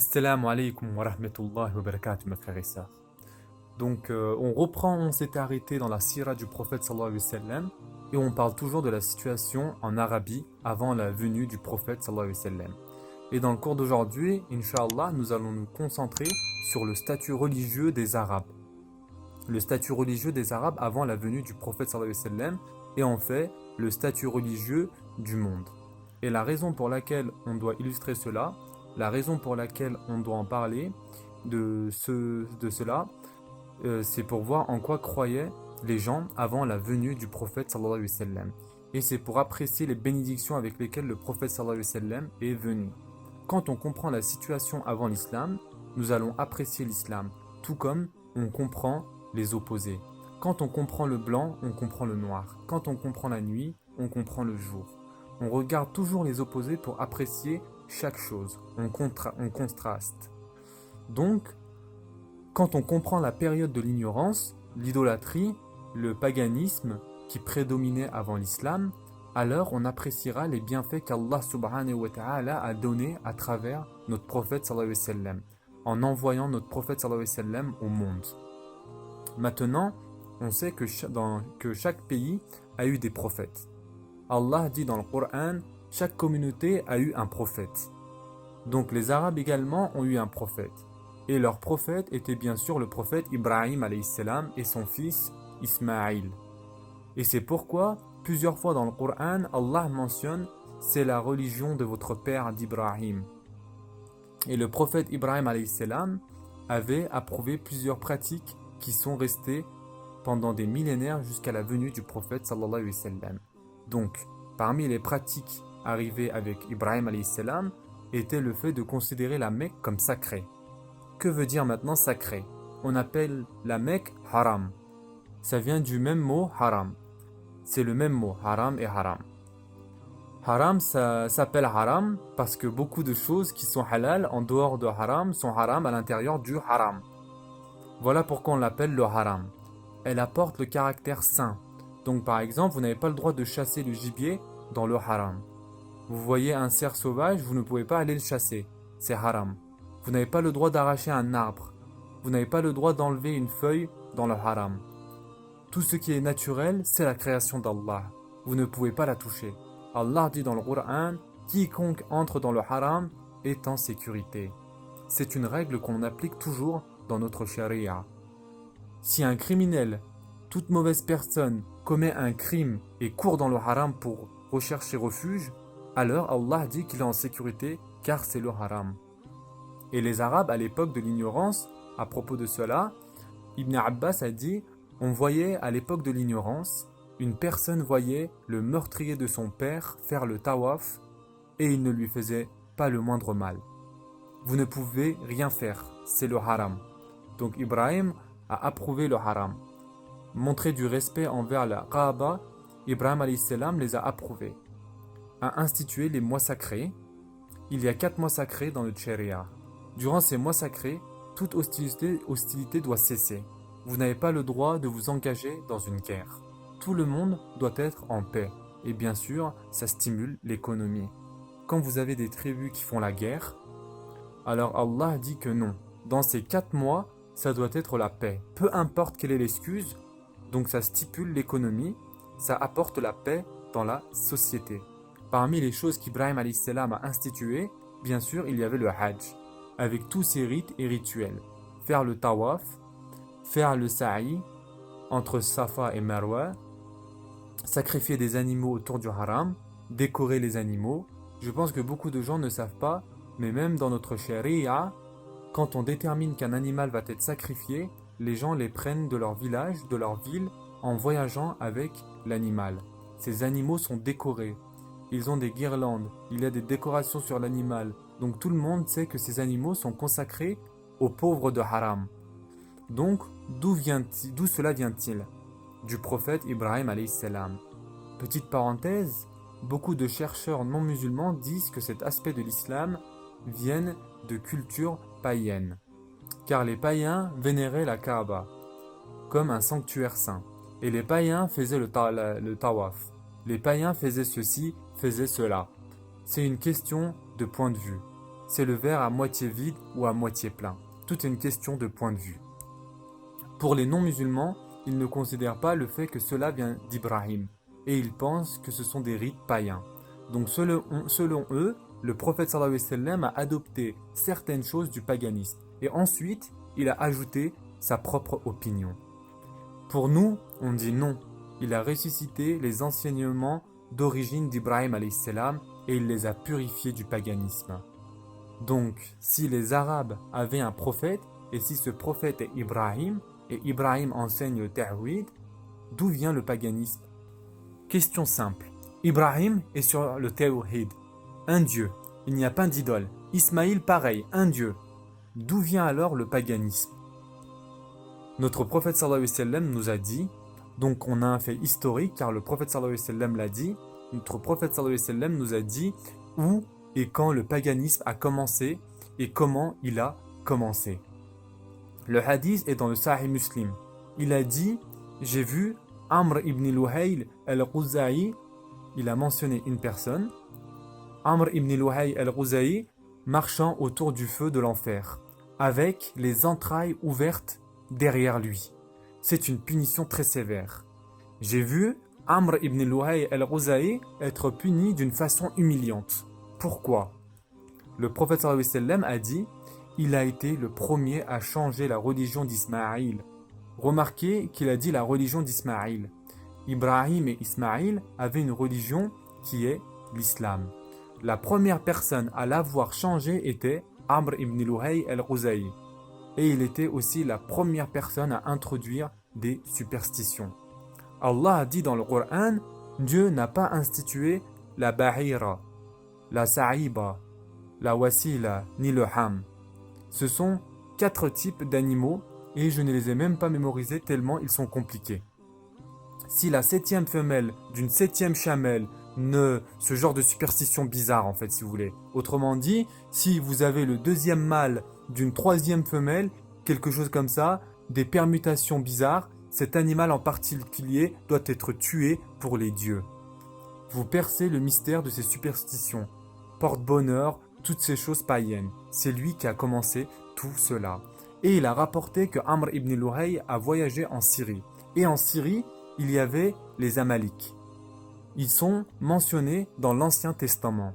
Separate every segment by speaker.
Speaker 1: Assalamu alaikum wa rahmatullahi wa barakatuh, mes frères et sœurs. On reprend, on s'était arrêté dans la sira du prophète sallallahu alayhi wa sallam et on parle toujours de la situation en Arabie avant la venue du prophète sallallahu alayhi wa sallam. Et dans le cours d'aujourd'hui, Inch'Allah, nous allons nous concentrer sur le statut religieux des Arabes. Le statut religieux des Arabes avant la venue du prophète sallallahu alayhi wa sallam et en fait le statut religieux du monde. Et la raison pour laquelle on doit illustrer cela, la raison pour laquelle on doit en parler de cela, c'est pour voir en quoi croyaient les gens avant la venue du prophète sallallahu alayhi wa sallam. Et c'est pour apprécier les bénédictions avec lesquelles le prophète sallallahu alayhi wa sallam est venu. Quand on comprend la situation avant l'islam, nous allons apprécier l'islam, tout comme on comprend les opposés. Quand on comprend le blanc, on comprend le noir. Quand on comprend la nuit, on comprend le jour. On regarde toujours les opposés pour apprécier chaque chose. On contraste. Donc, quand on comprend la période de l'ignorance, l'idolâtrie, le paganisme qui prédominait avant l'islam, alors on appréciera les bienfaits qu'Allah subhanahu wa ta'ala a donnés à travers notre prophète sallallahu alayhi wa sallam, en envoyant notre prophète sallallahu alayhi wa sallam au monde. Maintenant, on sait que chaque pays a eu des prophètes. Allah dit dans le Coran, chaque communauté a eu un prophète. Donc les Arabes également ont eu un prophète. Et leur prophète était bien sûr le prophète Ibrahim alayhi salam et son fils Ismaïl. Et c'est pourquoi, plusieurs fois dans le Coran, Allah mentionne « c'est la religion de votre père d'Ibrahim ». Et le prophète Ibrahim alayhi salam avait approuvé plusieurs pratiques qui sont restées pendant des millénaires jusqu'à la venue du prophète sallallahu alayhi wa sallam. Donc, parmi les pratiques arrivées avec Ibrahim alayhi salam était le fait de considérer la Mecque comme sacrée. Que veut dire maintenant sacré? On appelle la Mecque haram. Ça vient du même mot haram. C'est le même mot, haram et haram. Haram, ça s'appelle haram parce que beaucoup de choses qui sont halal en dehors de haram sont haram à l'intérieur du haram. Voilà pourquoi on l'appelle le haram. Elle apporte le caractère saint. Donc par exemple, vous n'avez pas le droit de chasser le gibier dans le haram. Vous voyez un cerf sauvage, vous ne pouvez pas aller le chasser. C'est haram. Vous n'avez pas le droit d'arracher un arbre. Vous n'avez pas le droit d'enlever une feuille dans le haram. Tout ce qui est naturel, c'est la création d'Allah. Vous ne pouvez pas la toucher. Allah dit dans le Coran, quiconque entre dans le haram est en sécurité. C'est une règle qu'on applique toujours dans notre charia. Si un criminel, toute mauvaise personne, commet un crime et court dans le haram pour rechercher refuge, alors Allah dit qu'il est en sécurité car c'est le haram. Et les Arabes à l'époque de l'ignorance, à propos de cela, Ibn Abbas a dit, on voyait à l'époque de l'ignorance, une personne voyait le meurtrier de son père faire le tawaf et il ne lui faisait pas le moindre mal. Vous ne pouvez rien faire, c'est le haram. Donc Ibrahim a approuvé le haram. Montrer du respect envers la Kaaba, Ibrahim alayhi salam les a approuvés. A institué les mois sacrés. Il y a 4 mois sacrés dans le Sharia. Durant ces mois sacrés, toute hostilité doit cesser. Vous n'avez pas le droit de vous engager dans une guerre. Tout le monde doit être en paix. Et bien sûr, ça stimule l'économie. Quand vous avez des tribus qui font la guerre, alors Allah dit que non. Dans ces 4 mois, ça doit être la paix. Peu importe quelle est l'excuse, donc ça stipule l'économie, ça apporte la paix dans la société. Parmi les choses qu'Ibrahim alayhi salam a instituées, bien sûr, il y avait le hajj, avec tous ses rites et rituels. Faire le tawaf, faire le sa'i entre Safa et Marwa, sacrifier des animaux autour du haram, décorer les animaux. Je pense que beaucoup de gens ne savent pas, mais même dans notre sharia, quand on détermine qu'un animal va être sacrifié, les gens les prennent de leur village, de leur ville, en voyageant avec l'animal. Ces animaux sont décorés. Ils ont des guirlandes, il y a des décorations sur l'animal. Donc tout le monde sait que ces animaux sont consacrés aux pauvres de haram. Donc, d'où cela vient-il? Du prophète Ibrahim alayhi salam. Petite parenthèse, beaucoup de chercheurs non musulmans disent que cet aspect de l'islam vient de culture païenne. Car les païens vénéraient la Kaaba comme un sanctuaire saint. Et les païens faisaient le tawaf. Les païens faisaient ceci, faisaient cela. C'est une question de point de vue. c'est le verre à moitié vide ou à moitié plein. Tout est une question de point de vue. Pour les non-musulmans, ils ne considèrent pas le fait que cela vient d'Ibrahim et ils pensent que ce sont des rites païens. Donc selon eux, le prophète sallallahu alayhi wa sallam a adopté certaines choses du paganisme et ensuite il a ajouté sa propre opinion. Pour nous, on dit non. Il a ressuscité les enseignements d'origine d'Ibrahim alayhi salam et il les a purifiés du paganisme. Donc, si les Arabes avaient un prophète et si ce prophète est Ibrahim et Ibrahim enseigne le Tawhid, d'où vient le paganisme? Question simple. Ibrahim est sur le Tawhid, un dieu, il n'y a pas d'idole. Ismaïl pareil, un dieu. D'où vient alors le paganisme? Notre prophète sallallahu alayhi wa sallam nous a dit, donc on a un fait historique car le prophète sallallahu alayhi wa sallam l'a dit, notre prophète sallallahu alayhi wa sallam nous a dit où et quand le paganisme a commencé et comment il a commencé. Le hadith est dans le Sahih Muslim. Il a dit, j'ai vu Amr ibn Luhayl al-Quza'i, il a mentionné une personne, Amr ibn Luhayl al-Quza'i marchant autour du feu de l'enfer, avec les entrailles ouvertes derrière lui. C'est une punition très sévère. J'ai vu Amr ibn Luhayl al-Quza'i être puni d'une façon humiliante. Pourquoi? Le prophète sallallahu alayhi wa sallam a dit, il a été le premier à changer la religion d'Ismaïl. Remarquez qu'il a dit la religion d'Ismaïl. Ibrahim et Ismaïl avaient une religion qui est l'islam. La première personne à l'avoir changé était Amr ibn Luhayl al-Quza'i. Et il était aussi la première personne à introduire des superstitions. Allah a dit dans le Coran, Dieu n'a pas institué la bahira, la sa'iba, la wasila, ni le ham. Ce sont 4 types d'animaux et je ne les ai même pas mémorisés tellement ils sont compliqués. Si la 7e femelle d'une 7e chamelle ce genre de superstition bizarre en fait si vous voulez. Autrement dit, si vous avez le 2e mâle d'une 3e femelle, quelque chose comme ça, des permutations bizarres, cet animal en particulier doit être tué pour les dieux. Vous percez le mystère de ces superstitions. Porte-bonheur, toutes ces choses païennes. C'est lui qui a commencé tout cela. Et il a rapporté que Amr ibn Luhayl a voyagé en Syrie. Et en Syrie, il y avait les Amaliks. Ils sont mentionnés dans l'Ancien Testament.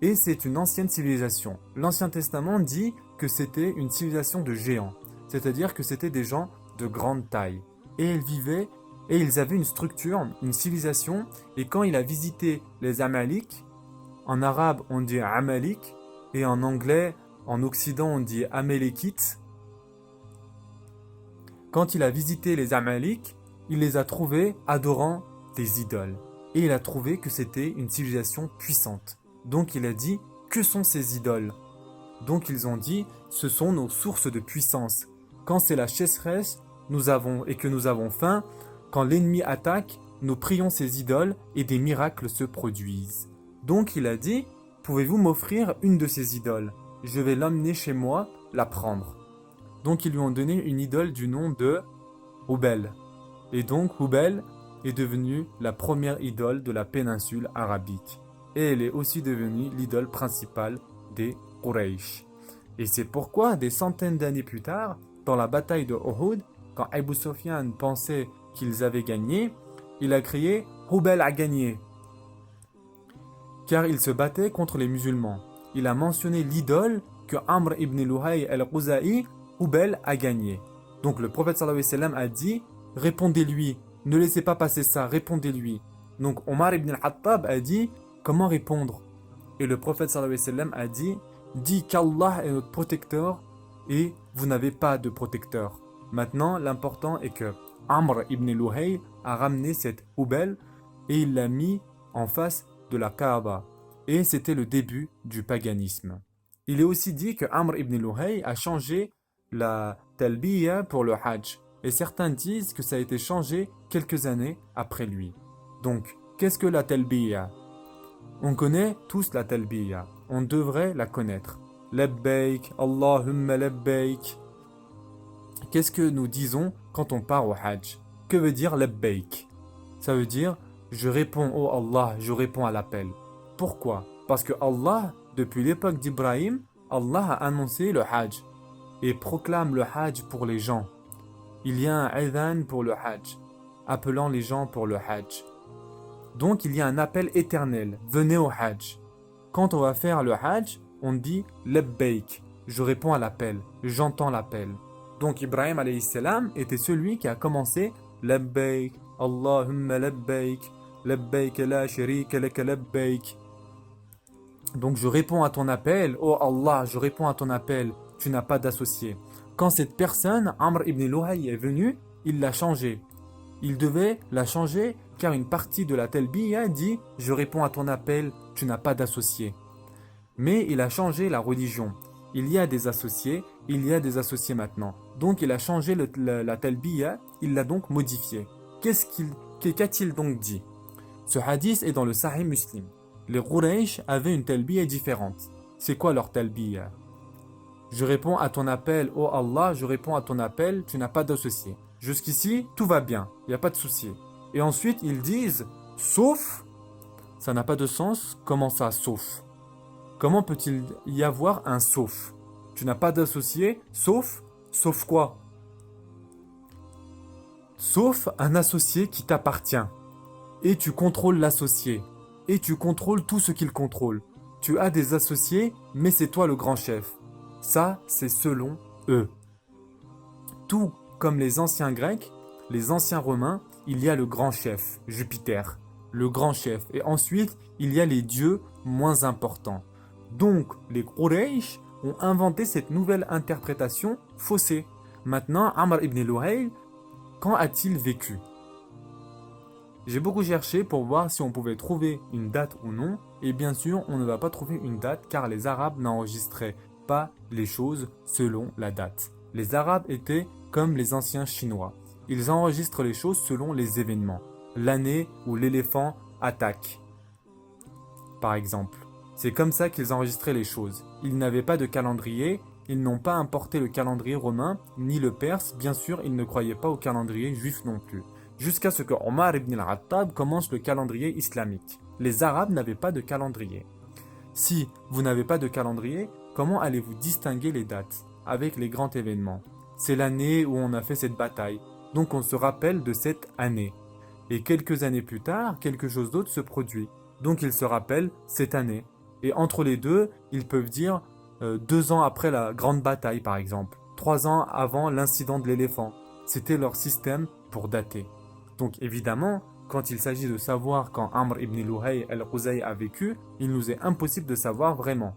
Speaker 1: Et c'est une ancienne civilisation. L'Ancien Testament dit que c'était une civilisation de géants. C'est-à-dire que c'était des gens de grande taille. Et ils vivaient, et ils avaient une structure, une civilisation. Et quand il a visité les Amaliks, en arabe on dit Amalik, et en anglais, en occident on dit Amélékites. Quand il a visité les Amaliks, il les a trouvés adorant des idoles. Et il a trouvé que c'était une civilisation puissante. Donc il a dit, que sont ces idoles? Donc ils ont dit, ce sont nos sources de puissance. Quand c'est la sécheresse, et que nous avons faim, quand l'ennemi attaque, nous prions ces idoles et des miracles se produisent. Donc il a dit, pouvez-vous m'offrir une de ces idoles? Je vais l'emmener chez moi, la prendre. Donc ils lui ont donné une idole du nom de Hubal. Et donc Hubal est devenue la première idole de la péninsule arabique. Et elle est aussi devenue l'idole principale des Quraysh. Et c'est pourquoi, des centaines d'années plus tard, dans la bataille de Uhud, quand Abu Sufyan pensait qu'ils avaient gagné, il a crié « Hubal a gagné » car il se battait contre les musulmans. Il a mentionné l'idole que Amr ibn Luhayl al-Quza'i, Hubal a gagné. Donc le prophète sallallahu alayhi wa sallam a dit « Répondez-lui, ne laissez pas passer ça, répondez-lui ». Donc Omar ibn al-Khattab a dit « Comment répondre ?» Et le prophète sallallahu alayhi wa sallam a dit « Dis qu'Allah est notre protecteur et vous n'avez pas de protecteur ». Maintenant, l'important est que Amr ibn Luhayl a ramené cette Hubal et il l'a mis en face de la Kaaba. Et c'était le début du paganisme. Il est aussi dit que Amr ibn Luhayl a changé la talbiya pour le Hajj. Et certains disent que ça a été changé quelques années après lui. Donc, qu'est-ce que la talbiya? On connaît tous la talbiya. On devrait la connaître. Labbaik, Allahumma labbaik. Qu'est-ce que nous disons quand on part au Hajj? Que veut dire labbaik? Ça veut dire je réponds au Allah, je réponds à l'appel. Pourquoi? Parce que Allah, depuis l'époque d'Ibrahim, Allah a annoncé le Hajj et proclame le Hajj pour les gens. Il y a un adhan pour le Hajj, appelant les gens pour le Hajj. Donc il y a un appel éternel, venez au Hajj. Quand on va faire le Hajj, on dit Labbaik, je réponds à l'appel, j'entends l'appel. Donc Ibrahim alayhi salam était celui qui a commencé Labbaik, Allahumma labbaik, labbaik la sharika laka labbaik. Donc je réponds à ton appel, oh Allah, je réponds à ton appel, tu n'as pas d'associé. Quand cette personne, Amr ibn Luhay, est venu, il l'a changé. Il devait la changer car une partie de la talbiya dit « Je réponds à ton appel, tu n'as pas d'associé ». Mais il a changé la religion. Il y a des associés maintenant. Donc il a changé la talbiya, il l'a donc modifié. Qu'a-t-il donc dit? Ce hadith est dans le Sahih Muslim. Les Quraysh avaient une talbiya différente. C'est quoi leur talbiya? Je réponds à ton appel, oh Allah, je réponds à ton appel, tu n'as pas d'associé. Jusqu'ici, tout va bien, il n'y a pas de souci. Et ensuite, ils disent, sauf, ça n'a pas de sens, comment ça, sauf? Comment peut-il y avoir un sauf? Tu n'as pas d'associé, sauf quoi? Sauf un associé qui t'appartient. Et tu contrôles l'associé. Et tu contrôles tout ce qu'il contrôle. Tu as des associés, mais c'est toi le grand chef. Ça, c'est selon eux. Tout comme les anciens Grecs, les anciens Romains, il y a le grand chef, Jupiter, le grand chef. Et ensuite, il y a les dieux moins importants. Donc, les Quraysh ont inventé cette nouvelle interprétation faussée. Maintenant, Amr ibn Luhay, quand a-t-il vécu? J'ai beaucoup cherché pour voir si on pouvait trouver une date ou non. Et bien sûr, on ne va pas trouver une date car les Arabes n'enregistraient pas les choses selon la date. Les Arabes étaient comme les anciens Chinois. Ils enregistrent les choses selon les événements. L'année où l'éléphant attaque, par exemple. C'est comme ça qu'ils enregistraient les choses. Ils n'avaient pas de calendrier, ils n'ont pas importé le calendrier romain, ni le perse. Bien sûr, ils ne croyaient pas au calendrier juif non plus. Jusqu'à ce que Omar ibn al-Khattab commence le calendrier islamique. Les Arabes n'avaient pas de calendrier. Si vous n'avez pas de calendrier, comment allez-vous distinguer les dates avec les grands événements? C'est l'année où on a fait cette bataille, donc on se rappelle de cette année. Et quelques années plus tard, quelque chose d'autre se produit, donc ils se rappellent cette année. Et entre les deux, ils peuvent dire 2 ans après la grande bataille par exemple, 3 ans avant l'incident de l'éléphant. C'était leur système pour dater. Donc évidemment, quand il s'agit de savoir quand Amr ibn Luhay al-Khuzay a vécu, il nous est impossible de savoir vraiment.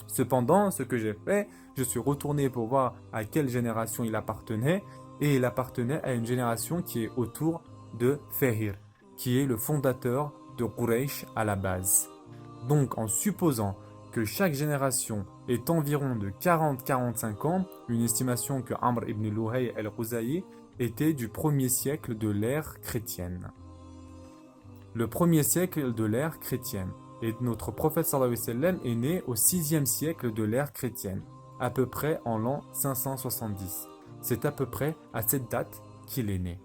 Speaker 1: Cependant, ce que j'ai fait, je suis retourné pour voir à quelle génération il appartenait, et il appartenait à une génération qui est autour de Fihir, qui est le fondateur de Quraysh à la base. Donc en supposant que chaque génération est environ de 40-45 ans, une estimation que Amr ibn Luhay al-Khuzai était du 1er siècle de l'ère chrétienne. Le 1er siècle de l'ère chrétienne. Et notre prophète sallallahu alayhi wa sallam est né au 6e siècle de l'ère chrétienne, à peu près en l'an 570. C'est à peu près à cette date qu'il est né.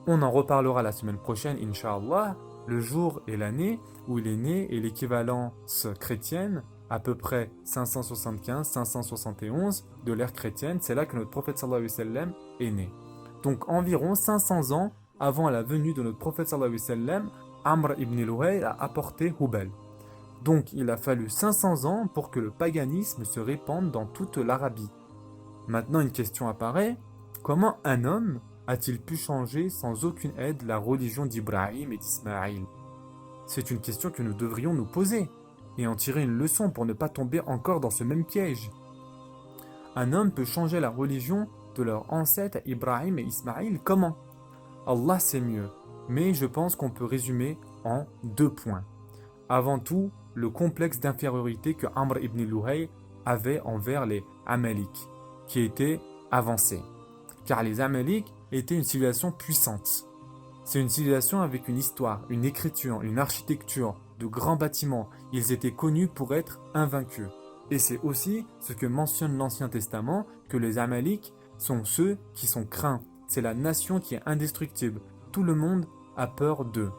Speaker 1: On en reparlera la semaine prochaine, Inch'Allah. Le jour et l'année où il est né et l'équivalence chrétienne, à peu près 575-571 de l'ère chrétienne, c'est là que notre prophète sallallahu alayhi wa sallam est né. Donc environ 500 ans avant la venue de notre prophète sallallahu alayhi wa sallam, Amr ibn Luhay a apporté Hubal. Donc il a fallu 500 ans pour que le paganisme se répande dans toute l'Arabie. Maintenant une question apparaît, comment un homme a-t-il pu changer sans aucune aide la religion d'Ibrahim et d'Ismaïl? C'est une question que nous devrions nous poser et en tirer une leçon pour ne pas tomber encore dans ce même piège. Un homme peut changer la religion de leurs ancêtres Ibrahim et Ismaïl, comment? Allah sait mieux, mais je pense qu'on peut résumer en 2 points. Avant tout, le complexe d'infériorité que Amr ibn Luhay avait envers les Amaliks, qui étaient avancés. Car les Amaliks étaient une civilisation puissante. C'est une civilisation avec une histoire, une écriture, une architecture, de grands bâtiments. Ils étaient connus pour être invaincus. Et c'est aussi ce que mentionne l'Ancien Testament, que les Amaliks sont ceux qui sont craints. C'est la nation qui est indestructible. Tout le monde a peur d'eux.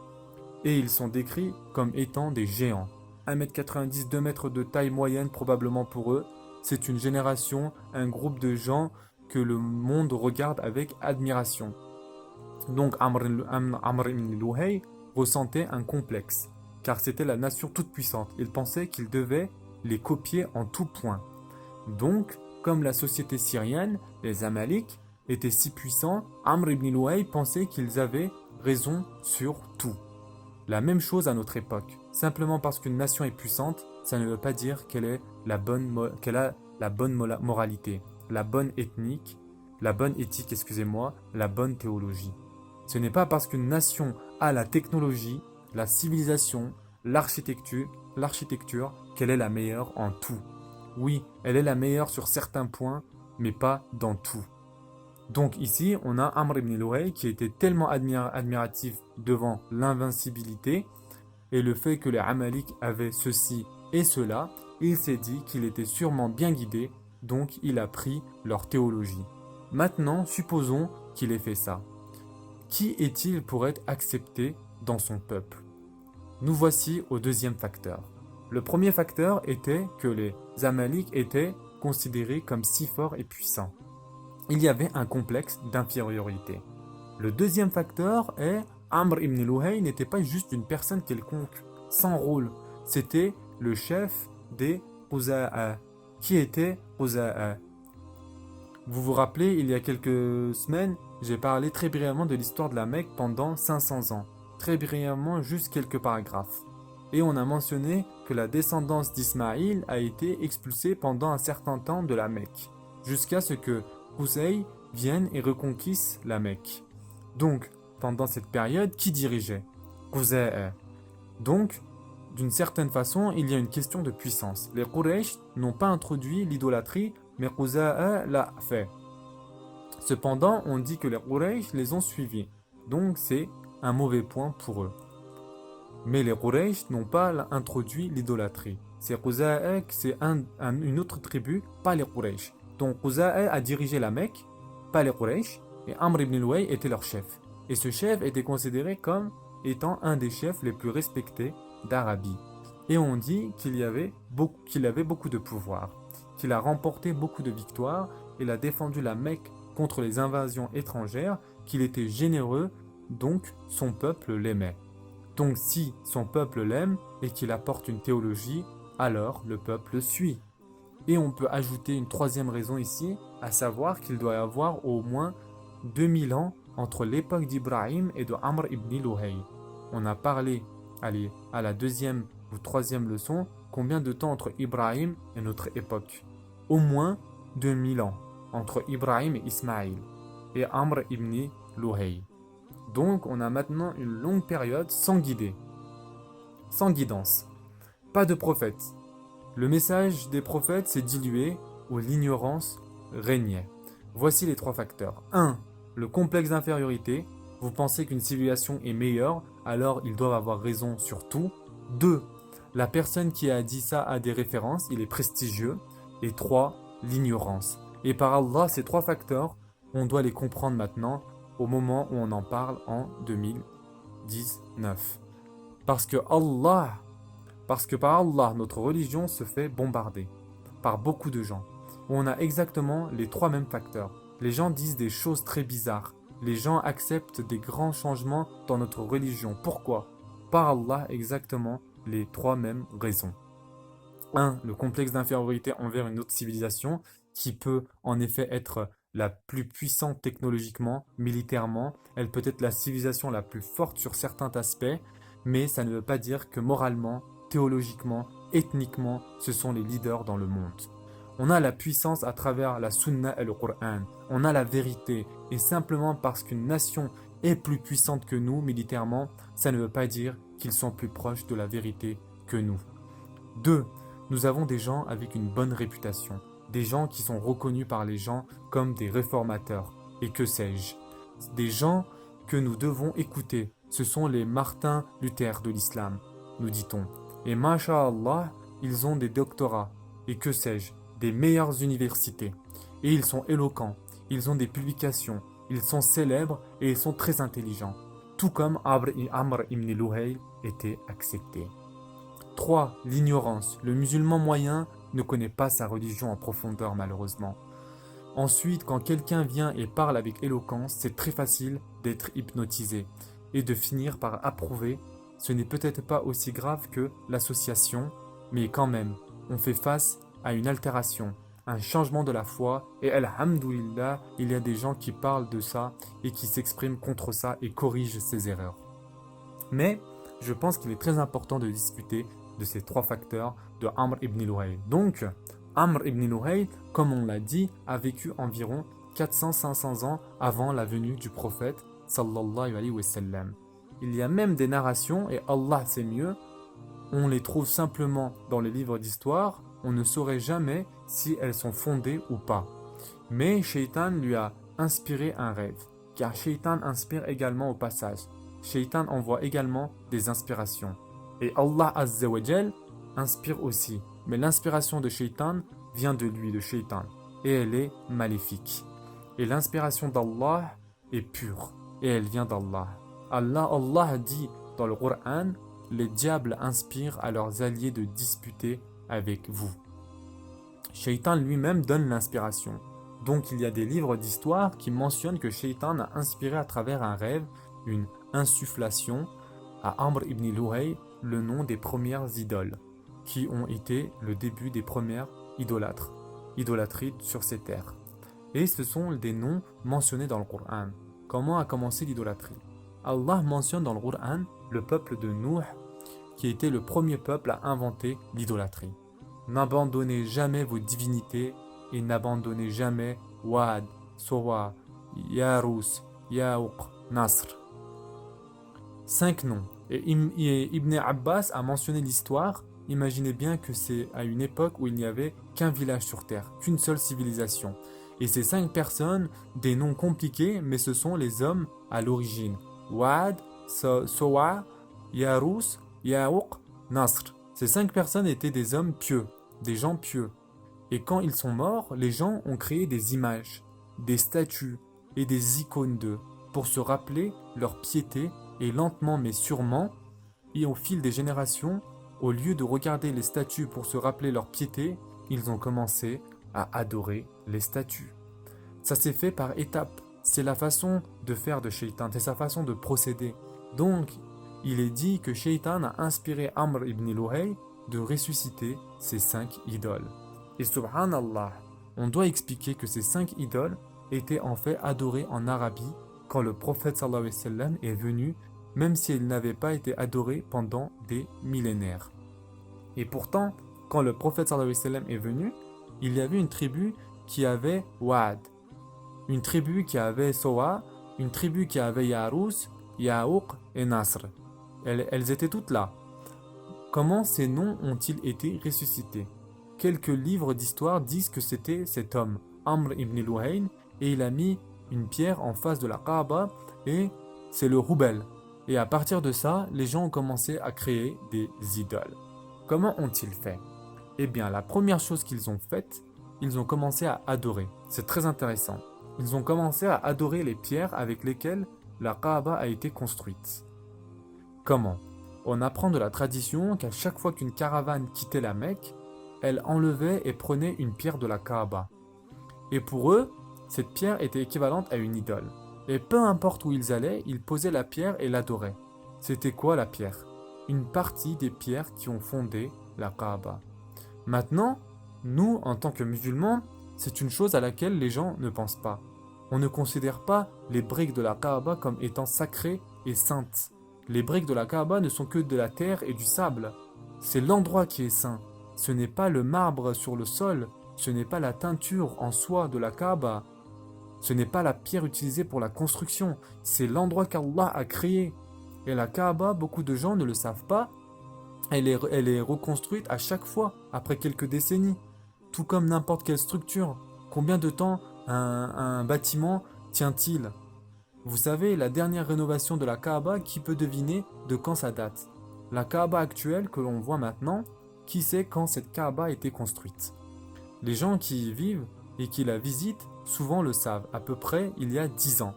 Speaker 1: Et ils sont décrits comme étant des géants. 1m90, 2 mètres de taille moyenne probablement pour eux. C'est une génération, un groupe de gens que le monde regarde avec admiration. Donc Amr ibn Luhay ressentait un complexe, car c'était la nation toute puissante. Il pensait qu'il devait les copier en tout point. Donc, comme la société syrienne, les Amaliks étaient si puissants, Amr ibn Luhay pensait qu'ils avaient raison sur tout. La même chose à notre époque. Simplement parce qu'une nation est puissante, ça ne veut pas dire qu'elle a la bonne moralité, la bonne éthique, la bonne théologie. Ce n'est pas parce qu'une nation a la technologie, la civilisation, l'architecture qu'elle est la meilleure en tout. Oui, elle est la meilleure sur certains points, mais pas dans tout. Donc ici, on a Amr ibn Luhay qui était tellement admiratif devant l'invincibilité et le fait que les Amaliks avaient ceci et cela, il s'est dit qu'il était sûrement bien guidé, donc il a pris leur théologie. Maintenant, supposons qu'il ait fait ça. Qui est-il pour être accepté dans son peuple? Nous voici au deuxième facteur. Le premier facteur était que les Amaliks étaient considérés comme si forts et puissants. Il y avait un complexe d'infériorité. Le deuxième facteur est Amr ibn Luhay n'était pas juste une personne quelconque, sans rôle. C'était le chef des Quza'a. Qui était Quza'a? Vous vous rappelez, il y a quelques semaines, j'ai parlé très brièvement de l'histoire de la Mecque pendant 500 ans. Très brièvement, juste quelques paragraphes. Et on a mentionné que la descendance d'Ismaïl a été expulsée pendant un certain temps de la Mecque, jusqu'à ce que Qusay vienne et reconquisse la Mecque. Donc, pendant cette période, qui dirigeait? Qusay. Donc, d'une certaine façon, il y a une question de puissance. Les Quraysh n'ont pas introduit l'idolâtrie, mais Qusay l'a fait. Cependant, on dit que les Quraysh les ont suivis. Donc, c'est un mauvais point pour eux. Mais les Quraysh n'ont pas introduit l'idolâtrie. C'est Qusay, c'est une autre tribu, pas les Quraysh. Donc Qusay a dirigé la Mecque, pas les Quraysh, et Amr ibn Luhay était leur chef. Et ce chef était considéré comme étant un des chefs les plus respectés d'Arabie. Et on dit qu'il avait beaucoup de pouvoir, qu'il a remporté beaucoup de victoires, il a défendu la Mecque contre les invasions étrangères, qu'il était généreux, donc son peuple l'aimait. Donc si son peuple l'aime et qu'il apporte une théologie, alors le peuple le suit. Et on peut ajouter une troisième raison ici, à savoir qu'il doit y avoir au moins 2000 ans entre l'époque d'Ibrahim et de Amr ibn Luhay. On a parlé, allez, à la deuxième ou troisième leçon, combien de temps entre Ibrahim et notre époque? Au moins 2000 ans entre Ibrahim et Ismaïl et Amr ibn Luhay. Donc on a maintenant une longue période sans guider, sans guidance, pas de prophète. Le message des prophètes s'est dilué où l'ignorance régnait. Voici les trois facteurs. 1. Le complexe d'infériorité. Vous pensez qu'une civilisation est meilleure, alors ils doivent avoir raison sur tout. 2. La personne qui a dit ça a des références, il est prestigieux. Et 3. L'ignorance. Et par Allah, ces trois facteurs, on doit les comprendre maintenant au moment où on en parle en 2019. Parce que par Allah, notre religion se fait bombarder par beaucoup de gens. On a exactement les trois mêmes facteurs. Les gens disent des choses très bizarres. Les gens acceptent des grands changements dans notre religion. Pourquoi? Par Allah, exactement les trois mêmes raisons. 1. Le complexe d'infériorité envers une autre civilisation qui peut en effet être la plus puissante technologiquement, militairement. Elle peut être la civilisation la plus forte sur certains aspects, mais ça ne veut pas dire que moralement, théologiquement, ethniquement, ce sont les leaders dans le monde. On a la puissance à travers la Sunna et le Coran. On a la vérité. Et simplement parce qu'une nation est plus puissante que nous militairement, ça ne veut pas dire qu'ils sont plus proches de la vérité que nous. 2. Nous avons des gens avec une bonne réputation. Des gens qui sont reconnus par les gens comme des réformateurs. Et que sais-je? Des gens que nous devons écouter. Ce sont les Martin Luther de l'islam, nous dit-on. Et masha'Allah, ils ont des doctorats. Et que sais-je? Des meilleures universités. Et ils sont éloquents. Ils ont des publications. Ils sont célèbres et ils sont très intelligents. Tout comme Amr ibn Luhay était accepté. 3. L'ignorance. Le musulman moyen ne connaît pas sa religion en profondeur malheureusement. Ensuite, quand quelqu'un vient et parle avec éloquence, c'est très facile d'être hypnotisé et de finir par approuver. Ce n'est peut-être pas aussi grave que l'association, mais quand même, on fait face à une altération, un changement de la foi, et alhamdoulilah, il y a des gens qui parlent de ça et qui s'expriment contre ça et corrigent ces erreurs. Mais je pense qu'il est très important de discuter de ces 3 facteurs de Amr ibn Luhay. Donc, Amr ibn Luhay, comme on l'a dit, a vécu environ 400-500 ans avant la venue du prophète sallallahu alayhi wa sallam. Il y a même des narrations, et Allah sait mieux, on les trouve simplement dans les livres d'histoire, on ne saurait jamais si elles sont fondées ou pas. Mais Shaitan lui a inspiré un rêve, car Shaitan inspire également au passage. Shaitan envoie également des inspirations. Et Allah Azza wa Jal inspire aussi. Mais l'inspiration de Shaitan vient de lui, de Shaitan. Et elle est maléfique. Et l'inspiration d'Allah est pure. Et elle vient d'Allah. Allah dit dans le Coran, les diables inspirent à leurs alliés de disputer avec vous. Shaitan lui-même donne l'inspiration. Donc il y a des livres d'histoire qui mentionnent que Shaitan a inspiré à travers un rêve une insufflation à Amr ibn Luhay le nom des premières idoles, qui ont été le début des premières idolâtries sur ces terres. Et ce sont des noms mentionnés dans le Coran. Comment a commencé l'idolâtrie? Allah mentionne dans le Coran le peuple de Nuh, qui était le premier peuple à inventer l'idolâtrie. N'abandonnez jamais vos divinités et n'abandonnez jamais Wad, Sowa, Yarous, Yaouq, Nasr. 5 noms. Et Ibn Abbas a mentionné l'histoire. Imaginez bien que c'est à une époque où il n'y avait qu'un village sur terre, qu'une seule civilisation. Et ces 5 personnes, des noms compliqués, mais ce sont les hommes à l'origine. Wad, Sowa, Yarous, Yaouq, Nasr. Ces 5 personnes étaient des hommes pieux, des gens pieux. Et quand ils sont morts, les gens ont créé des images, des statues et des icônes d'eux pour se rappeler leur piété. Et lentement mais sûrement, et au fil des générations, au lieu de regarder les statues pour se rappeler leur piété, ils ont commencé à adorer les statues. Ça s'est fait par étapes. C'est la façon de faire de Shaitan, c'est sa façon de procéder. Donc, il est dit que Shaitan a inspiré Amr ibn Luhay de ressusciter ces 5 idoles. Et subhanallah, on doit expliquer que ces 5 idoles étaient en fait adorées en Arabie quand le prophète sallallahu alayhi wa sallam est venu, même si elles n'avaient pas été adorées pendant des millénaires. Et pourtant, quand le prophète sallallahu alayhi wa sallam est venu, il y avait une tribu qui avait Wa'ad, une tribu qui avait Sowa, une tribu qui avait Yarous, Yaouq et Nasr. Elles étaient toutes là. Comment ces noms ont-ils été ressuscités? Quelques livres d'histoire disent que c'était cet homme, Amr ibn Luhay, et il a mis une pierre en face de la Kaaba et c'est le Hubal. Et à partir de ça, les gens ont commencé à créer des idoles. Comment ont-ils fait? Eh bien, la première chose qu'ils ont faite, ils ont commencé à adorer. C'est très intéressant. Ils ont commencé à adorer les pierres avec lesquelles la Kaaba a été construite. Comment? On apprend de la tradition qu'à chaque fois qu'une caravane quittait la Mecque, elle enlevait et prenait une pierre de la Kaaba. Et pour eux, cette pierre était équivalente à une idole. Et peu importe où ils allaient, ils posaient la pierre et l'adoraient. C'était quoi la pierre? Une partie des pierres qui ont fondé la Kaaba. Maintenant, nous, en tant que musulmans, c'est une chose à laquelle les gens ne pensent pas. On ne considère pas les briques de la Kaaba comme étant sacrées et saintes. Les briques de la Kaaba ne sont que de la terre et du sable. C'est l'endroit qui est saint. Ce n'est pas le marbre sur le sol, ce n'est pas la teinture en soi de la Kaaba. Ce n'est pas la pierre utilisée pour la construction, c'est l'endroit qu'Allah a créé. Et la Kaaba, beaucoup de gens ne le savent pas, elle est reconstruite à chaque fois, après quelques décennies. Tout comme n'importe quelle structure. Combien de temps un bâtiment tient-il? Vous savez, la dernière rénovation de la Kaaba, qui peut deviner de quand ça date? La Kaaba actuelle que l'on voit maintenant, qui sait quand cette Kaaba a été construite? Les gens qui y vivent et qui la visitent, souvent le savent, à peu près il y a 10 ans.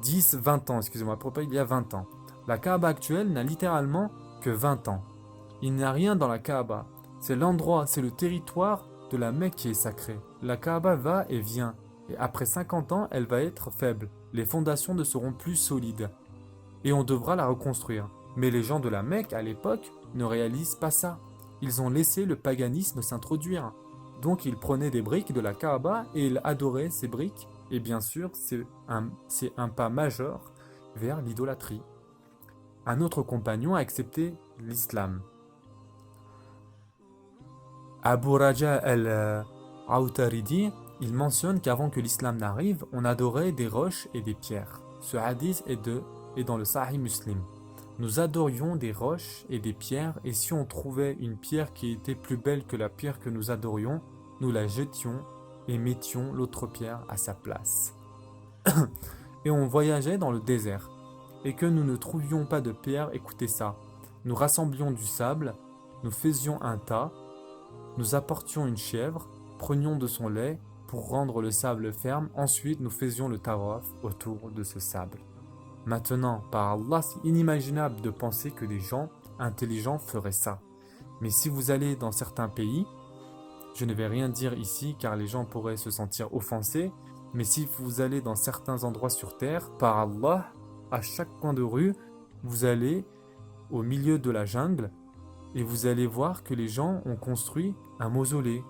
Speaker 1: 10, 20 ans, excusez-moi, à peu près il y a 20 ans. La Kaaba actuelle n'a littéralement que 20 ans. Il n'y a rien dans la Kaaba. C'est l'endroit, c'est le territoire de la Mecque qui est sacré. La Kaaba va et vient. Et après 50 ans, elle va être faible. Les fondations ne seront plus solides. Et on devra la reconstruire. Mais les gens de la Mecque, à l'époque, ne réalisent pas ça. Ils ont laissé le paganisme s'introduire. Donc ils prenaient des briques de la Kaaba et ils adoraient ces briques. Et bien sûr, c'est un pas majeur vers l'idolâtrie. Un autre compagnon a accepté l'islam. Abu Raja al-Awtaridi, il mentionne qu'avant que l'islam n'arrive, on adorait des roches et des pierres. Ce hadith est dans le Sahih Muslim. Nous adorions des roches et des pierres, et si on trouvait une pierre qui était plus belle que la pierre que nous adorions, nous la jetions et mettions l'autre pierre à sa place. Et on voyageait dans le désert, et que nous ne trouvions pas de pierre, écoutez ça, nous rassemblions du sable, nous faisions un tas, nous apportions une chèvre, prenions de son lait pour rendre le sable ferme, ensuite nous faisions le tawaf autour de ce sable. Maintenant, par Allah, c'est inimaginable de penser que des gens intelligents feraient ça. Mais si vous allez dans certains pays, je ne vais rien dire ici car les gens pourraient se sentir offensés, mais si vous allez dans certains endroits sur terre, par Allah, à chaque coin de rue, vous allez au milieu de la jungle et vous allez voir que les gens ont construit un mausolée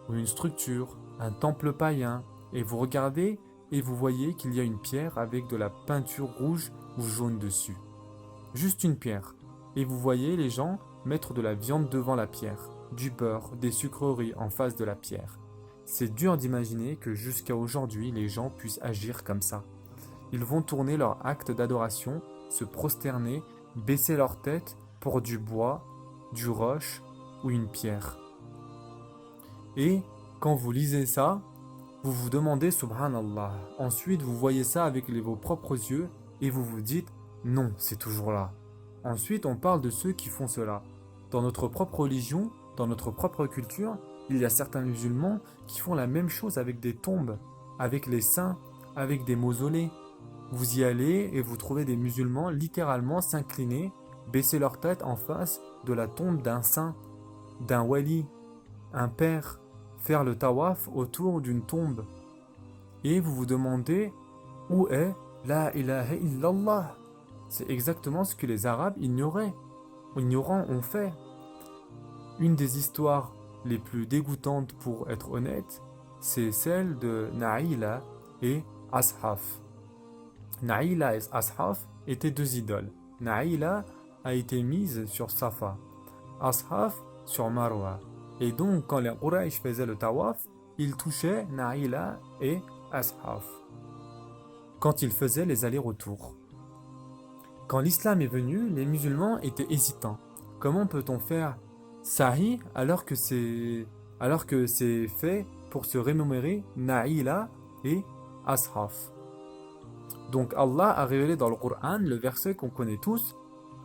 Speaker 1: ou une structure, un temple païen, et vous regardez et vous voyez qu'il y a une pierre avec de la peinture rouge ou jaune dessus. Juste une pierre. Et vous voyez les gens mettre de la viande devant la pierre, du beurre, des sucreries en face de la pierre. C'est dur d'imaginer que jusqu'à aujourd'hui les gens puissent agir comme ça. Ils vont tourner leur acte d'adoration, se prosterner, baisser leur tête pour du bois, du roche ou une pierre. Et quand vous lisez ça, vous vous demandez Subhanallah. Ensuite, vous voyez ça avec vos propres yeux et vous vous dites non, c'est toujours là. Ensuite, on parle de ceux qui font cela. Dans notre propre religion, dans notre propre culture, il y a certains musulmans qui font la même chose avec des tombes, avec les saints, avec des mausolées. Vous y allez et vous trouvez des musulmans littéralement s'incliner, baisser leur tête en face de la tombe d'un saint, d'un wali, un père, faire le tawaf autour d'une tombe. Et vous vous demandez où est la ilaha illallah. C'est exactement ce que les Arabes ignorants ont fait. Une des histoires les plus dégoûtantes pour être honnête, c'est celle de Naïla et Ashaf. Naïla et Ashaf étaient deux idoles. Naïla a été mise sur Safa, Ashaf sur Marwa. Et donc, quand les Quraysh faisaient le tawaf, ils touchaient Naïla et Ashaf quand ils faisaient les allers-retours. Quand l'islam est venu, les musulmans étaient hésitants. Comment peut-on faire Sahi alors que c'est fait pour se remémorer Naïla et Ashaf? Donc Allah a révélé dans le Coran le verset qu'on connaît tous,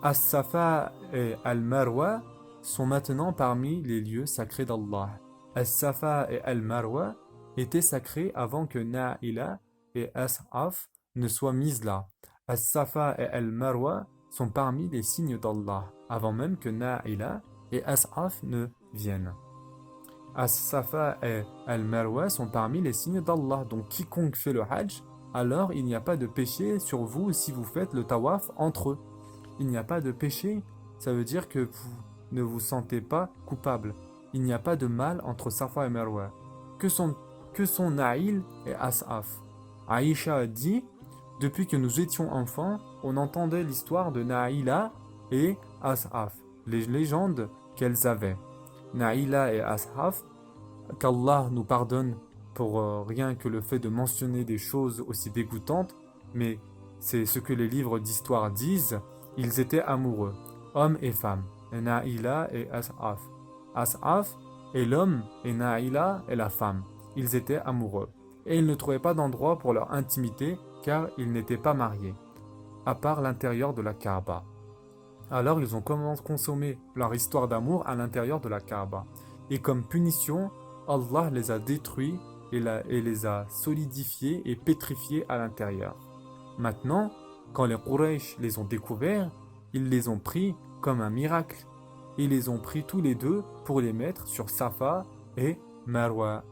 Speaker 1: As-Safa et Al-Marwa sont maintenant parmi les lieux sacrés d'Allah. As-Safa et Al-Marwa étaient sacrés avant que Naïla et Ashaf ne soient mises là. As-Safa et Al-Marwa sont parmi les signes d'Allah, avant même que Naïla et Ashaf ne viennent. As-Safa et Al-Marwa sont parmi les signes d'Allah, donc quiconque fait le Hajj, alors il n'y a pas de péché sur vous si vous faites le tawaf entre eux. Il n'y a pas de péché, ça veut dire que vous ne vous sentez pas coupable. Il n'y a pas de mal entre Safa et Marwa. Que sont Naïl et Ashaf? Aïcha a dit, depuis que nous étions enfants, on entendait l'histoire de Naïla et Ashaf, les légendes qu'elles avaient. Naïla et Ashaf, qu'Allah nous pardonne pour rien que le fait de mentionner des choses aussi dégoûtantes, mais c'est ce que les livres d'histoire disent, ils étaient amoureux, hommes et femmes, Naïla et Ashaf. Ashaf est l'homme et Naïla est la femme. Ils étaient amoureux. Et ils ne trouvaient pas d'endroit pour leur intimité car ils n'étaient pas mariés, à part l'intérieur de la Kaaba. Alors ils ont consommé leur histoire d'amour à l'intérieur de la Kaaba. Et comme punition, Allah les a détruits et les a solidifiés et pétrifiés à l'intérieur. Maintenant, quand les Quraysh les ont découverts, ils les ont pris comme un miracle. et ils les ont pris tous les deux pour les mettre sur Safa et Marwa.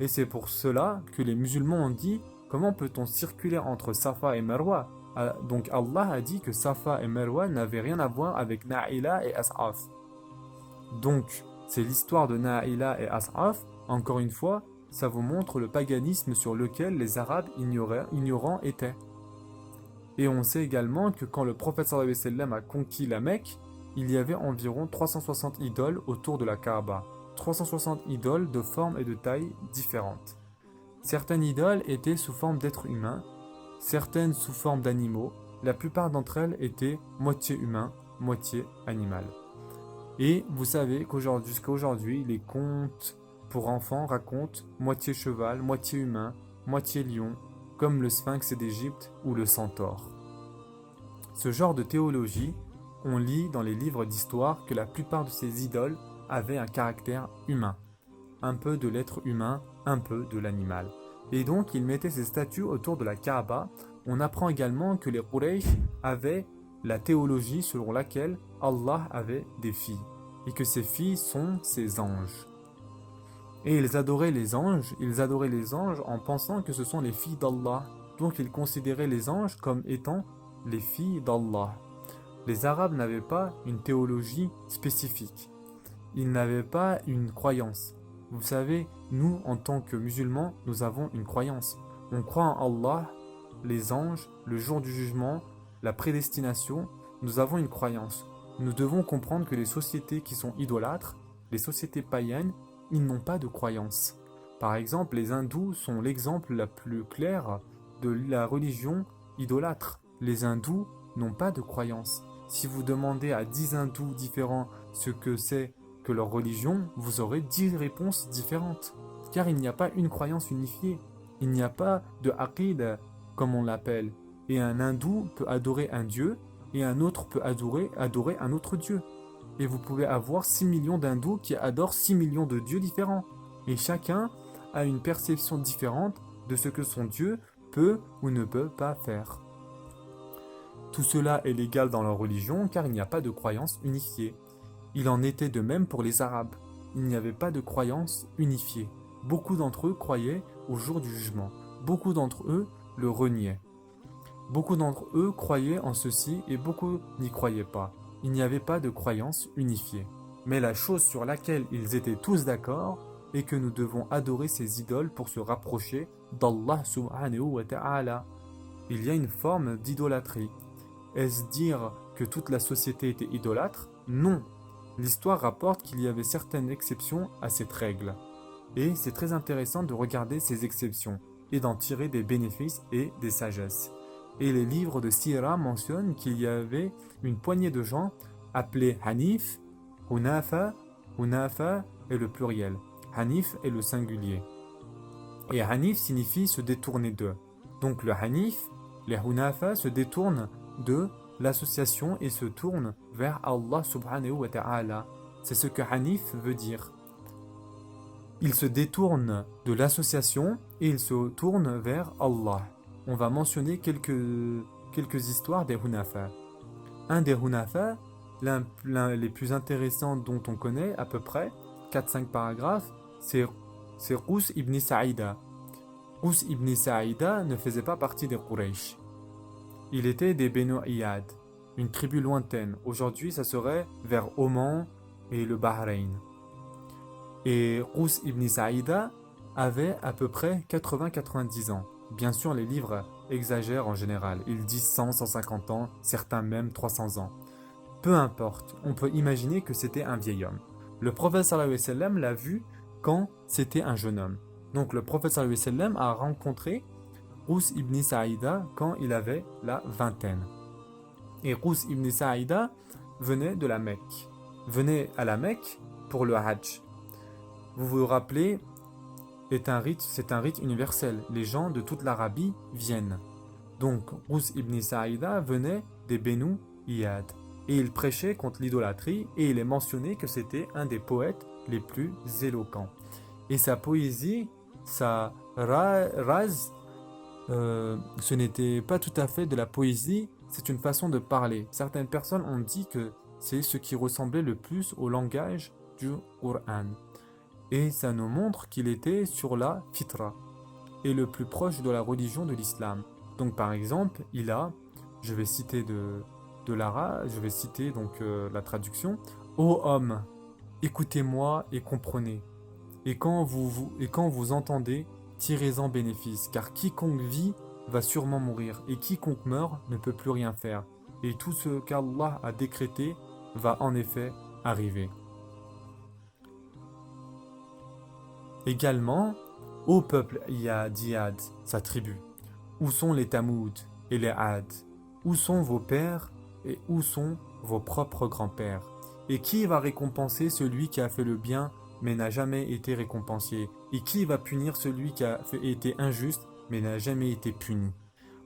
Speaker 1: Et c'est pour cela que les musulmans ont dit: comment peut-on circuler entre Safa et Marwa? Donc Allah a dit que Safa et Marwa n'avaient rien à voir avec Na'ila et As'af. Donc c'est l'histoire de Na'ila et As'af. Encore une fois, ça vous montre le paganisme sur lequel les Arabes ignorants étaient. Et on sait également que quand le prophète sallallahu alayhi wa sallam a conquis la Mecque, il y avait environ 360 idoles autour de la Kaaba. 360 idoles de formes et de tailles différentes. Certaines idoles étaient sous forme d'êtres humains, certaines sous forme d'animaux. La plupart d'entre elles étaient moitié humain, moitié animal. Et vous savez jusqu'à aujourd'hui, les contes pour enfants racontent moitié cheval, moitié humain, moitié lion, comme le sphinx d'Égypte ou le centaure. Ce genre de théologie, on lit dans les livres d'histoire que la plupart de ces idoles avaient un caractère humain. Un peu de l'être humain, un peu de l'animal. Et donc, ils mettaient ces statues autour de la Kaaba. On apprend également que les Quraysh avaient la théologie selon laquelle Allah avait des filles, et que ces filles sont ses anges. Et ils adoraient les anges en pensant que ce sont les filles d'Allah. Donc ils considéraient les anges comme étant les filles d'Allah. Les Arabes n'avaient pas une théologie spécifique. Ils n'avaient pas une croyance. Vous savez, nous, en tant que musulmans, nous avons une croyance. On croit en Allah, les anges, le jour du jugement, la prédestination. Nous avons une croyance. Nous devons comprendre que les sociétés qui sont idolâtres, les sociétés païennes, ils n'ont pas de croyance. Par exemple, les hindous sont l'exemple le plus clair de la religion idolâtre. Les hindous n'ont pas de croyance. Si vous demandez à 10 hindous différents ce que c'est que leur religion, vous aurez 10 réponses différentes. Car il n'y a pas une croyance unifiée. Il n'y a pas de aqid, comme on l'appelle. Et un hindou peut adorer un dieu, et un autre peut adorer un autre dieu. Et vous pouvez avoir 6 millions d'hindous qui adorent 6 millions de dieux différents. Et chacun a une perception différente de ce que son dieu peut ou ne peut pas faire. Tout cela est légal dans leur religion car il n'y a pas de croyance unifiée. Il en était de même pour les Arabes. Il n'y avait pas de croyance unifiée. Beaucoup d'entre eux croyaient au jour du jugement. Beaucoup d'entre eux le reniaient. Beaucoup d'entre eux croyaient en ceci et beaucoup n'y croyaient pas. Il n'y avait pas de croyance unifiée. Mais la chose sur laquelle ils étaient tous d'accord est que nous devons adorer ces idoles pour se rapprocher d'Allah subhanahu wa ta'ala. Il y a une forme d'idolâtrie. Est-ce dire que toute la société était idolâtre? Non. L'histoire rapporte qu'il y avait certaines exceptions à cette règle. Et c'est très intéressant de regarder ces exceptions et d'en tirer des bénéfices et des sagesses. Et les livres de Sira mentionnent qu'il y avait une poignée de gens appelés Hanif, Hunafa est le pluriel, Hanif est le singulier. Et Hanif signifie se détourner d'eux. Donc le Hanif, les Hunafa se détournent de l'association et se tournent vers Allah subhanahu wa ta'ala. C'est ce que Hanif veut dire. Ils se détournent de l'association et ils se tournent vers Allah. On va mentionner quelques histoires des Hunafa. Un des Hunafa, l'un les plus intéressants dont on connaît à peu près, 4-5 paragraphes, c'est Qus ibn Sa'ida. Qus ibn Sa'ida ne faisait pas partie des Quraysh. Il était des Benu Iyad, une tribu lointaine. Aujourd'hui, ça serait vers Oman et le Bahreïn. Et Qus ibn Sa'ida avait à peu près 80-90 ans. Bien sûr, les livres exagèrent en général. Ils disent 100, 150 ans, certains même 300 ans. Peu importe, on peut imaginer que c'était un vieil homme. Le prophète sallallahu alayhi wa sallam l'a vu quand c'était un jeune homme. Donc le prophète sallallahu alayhi wa sallam a rencontré Qus ibn Sa'ida quand il avait la vingtaine. Et Qus ibn Sa'ida venait de la Mecque. Venait à la Mecque pour le Hajj. Vous vous rappelez, c'est un rite universel. Les gens de toute l'Arabie viennent. Donc Qus ibn Sa'ida venait des Benu Iyad. Et il prêchait contre l'idolâtrie et il est mentionné que c'était un des poètes les plus éloquents. Et sa poésie, sa raz, ce n'était pas tout à fait de la poésie, c'est une façon de parler. Certaines personnes ont dit que c'est ce qui ressemblait le plus au langage du Coran. Et ça nous montre qu'il était sur la fitra et le plus proche de la religion de l'islam. Donc par exemple, je vais citer de l'arabe, je vais citer donc la traduction. Ô homme, écoutez-moi et comprenez. Et quand vous entendez, tirez-en bénéfice, car quiconque vit va sûrement mourir, et quiconque meurt ne peut plus rien faire. Et tout ce qu'Allah a décrété va en effet arriver. Également, ô peuple d'Iyad, sa tribu, où sont les Tamoud et les Had? Où sont vos pères et où sont vos propres grands-pères? Et qui va récompenser celui qui a fait le bien mais n'a jamais été récompensé? Et qui va punir celui qui a été injuste mais n'a jamais été puni?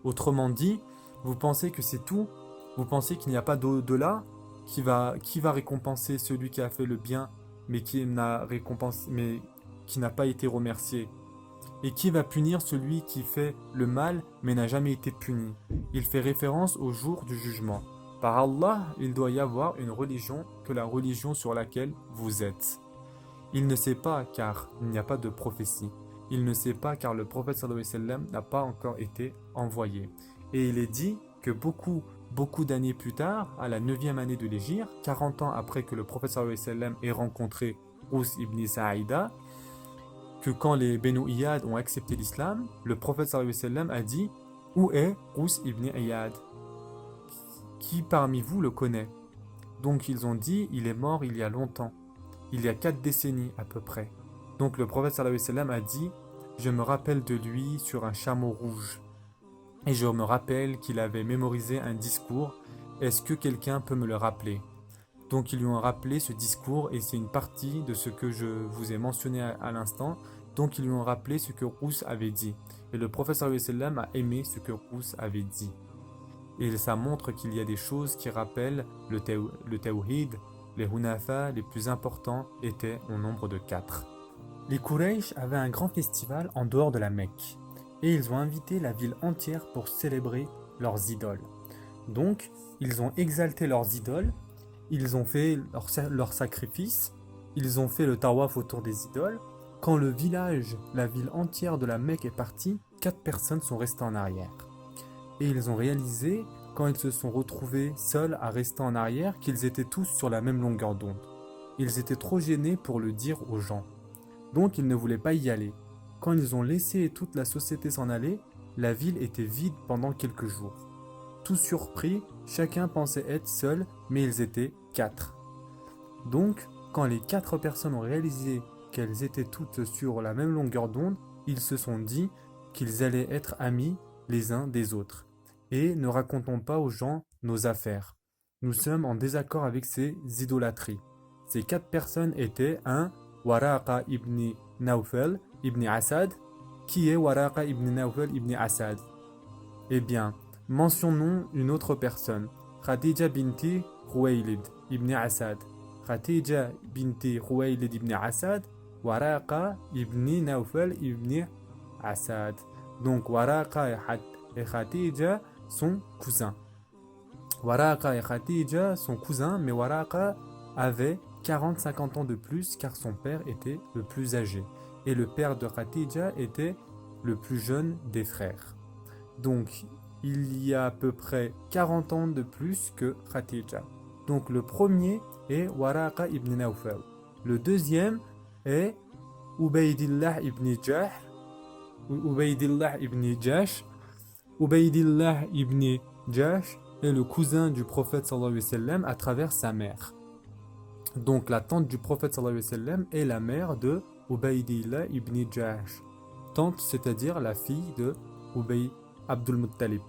Speaker 1: Autrement dit, vous pensez que c'est tout? Vous pensez qu'il n'y a pas d'au-delà qui va récompenser celui qui a fait le bien mais qui n'a pas été remercié? Et qui va punir celui qui fait le mal mais n'a jamais été puni? Il fait référence au jour du jugement. Par Allah, il doit y avoir une religion que la religion sur laquelle vous êtes. Il ne sait pas car il n'y a pas de prophétie. Il ne sait pas car le prophète sallallahu alayhi wa sallam n'a pas encore été envoyé. Et il est dit que beaucoup d'années plus tard, à la 9e année de l'Hégire, 40 ans après que le prophète sallallahu alayhi wa sallam ait rencontré Ous ibn Sa'ida, que quand les Benu Iyad ont accepté l'islam, le prophète sallallahu alayhi wa sallam a dit « Où est Ous ibn Iyad? Qui parmi vous le connaît ?» Donc ils ont dit « Il est mort il y a longtemps, il y a 4 décennies à peu près. » Donc le prophète sallallahu alayhi wa sallam a dit « Je me rappelle de lui sur un chameau rouge. Et je me rappelle qu'il avait mémorisé un discours. Est-ce que quelqu'un peut me le rappeler ?» Donc ils lui ont rappelé ce discours et c'est une partie de ce que je vous ai mentionné à l'instant. Donc ils lui ont rappelé ce que Rouss avait dit. Et le prophète sallallahu alayhi wa sallam a aimé ce que Rouss avait dit. Et ça montre qu'il y a des choses qui rappellent le tawhid. Les hunafa les plus importants étaient au nombre de 4. Les Quraysh avaient un grand festival en dehors de la Mecque. Et ils ont invité la ville entière pour célébrer leurs idoles. Donc ils ont exalté leurs idoles. Ils ont fait leur sacrifice, ils ont fait le tawaf autour des idoles. Quand la ville entière de la Mecque est partie, 4 personnes sont restées en arrière. Et ils ont réalisé, quand ils se sont retrouvés seuls à rester en arrière, qu'ils étaient tous sur la même longueur d'onde. Ils étaient trop gênés pour le dire aux gens. Donc ils ne voulaient pas y aller. Quand ils ont laissé toute la société s'en aller, la ville était vide pendant quelques jours. Tout surpris, chacun pensait être seul, mais ils étaient 4. Donc, quand les 4 personnes ont réalisé qu'elles étaient toutes sur la même longueur d'onde, ils se sont dit qu'ils allaient être amis les uns des autres. Et ne racontons pas aux gens nos affaires. Nous sommes en désaccord avec ces idolâtries. Ces 4 personnes étaient Waraqa ibn Nawfal ibn Asad. Qui est Waraqa ibn Nawfal ibn Asad? Eh bien, mentionnons une autre personne, Khadija binti Khuwaylid ibn Asad. Khadija binti Khuwaylid ibn Asad, Waraqa ibn Nawfal ibn Asad. Donc Waraqa et Khadija sont cousins. Waraqa et Khadija sont cousins, mais Waraqa avait 40-50 ans de plus car son père était le plus âgé. Et le père de Khadija était le plus jeune des frères. Donc, il y a à peu près 40 ans de plus que Khadija. Donc, le premier est Waraqa ibn Nawfal. Le deuxième est Ubaydillah ibn Jash. Ubaydillah ibn Jash. Ubaydillah ibn Jash est le cousin du prophète sallallahu alayhi wa sallam à travers sa mère. Donc, la tante du prophète sallallahu alayhi wa sallam est la mère de Ubaydillah ibn Jash. Tante, c'est-à-dire la fille de Abdul Muttalib.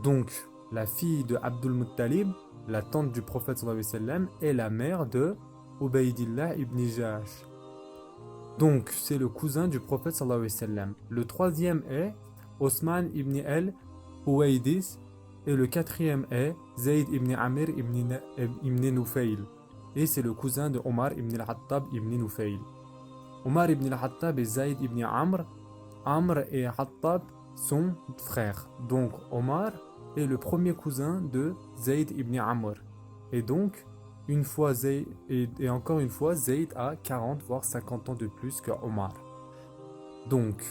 Speaker 1: Donc, la fille de Abdul Muttalib, la tante du prophète sallallahu alayhi wa sallam, est la mère de Ubaydillah ibn Jash. Donc, c'est le cousin du prophète sallallahu alayhi wa sallam. Le troisième est Osman ibn al-Huwaydis et le quatrième est Zayd ibn Amir ibn Nufayl. Et c'est le cousin de Omar ibn al-Hattab ibn Nufayl. Omar ibn al-Hattab et Zayd ibn Amr et Hattab sont frères. Donc Omar est le premier cousin de Zayd ibn Amr. Et donc, une fois et encore une fois, Zayd a 40 voire 50 ans de plus que Omar. Donc,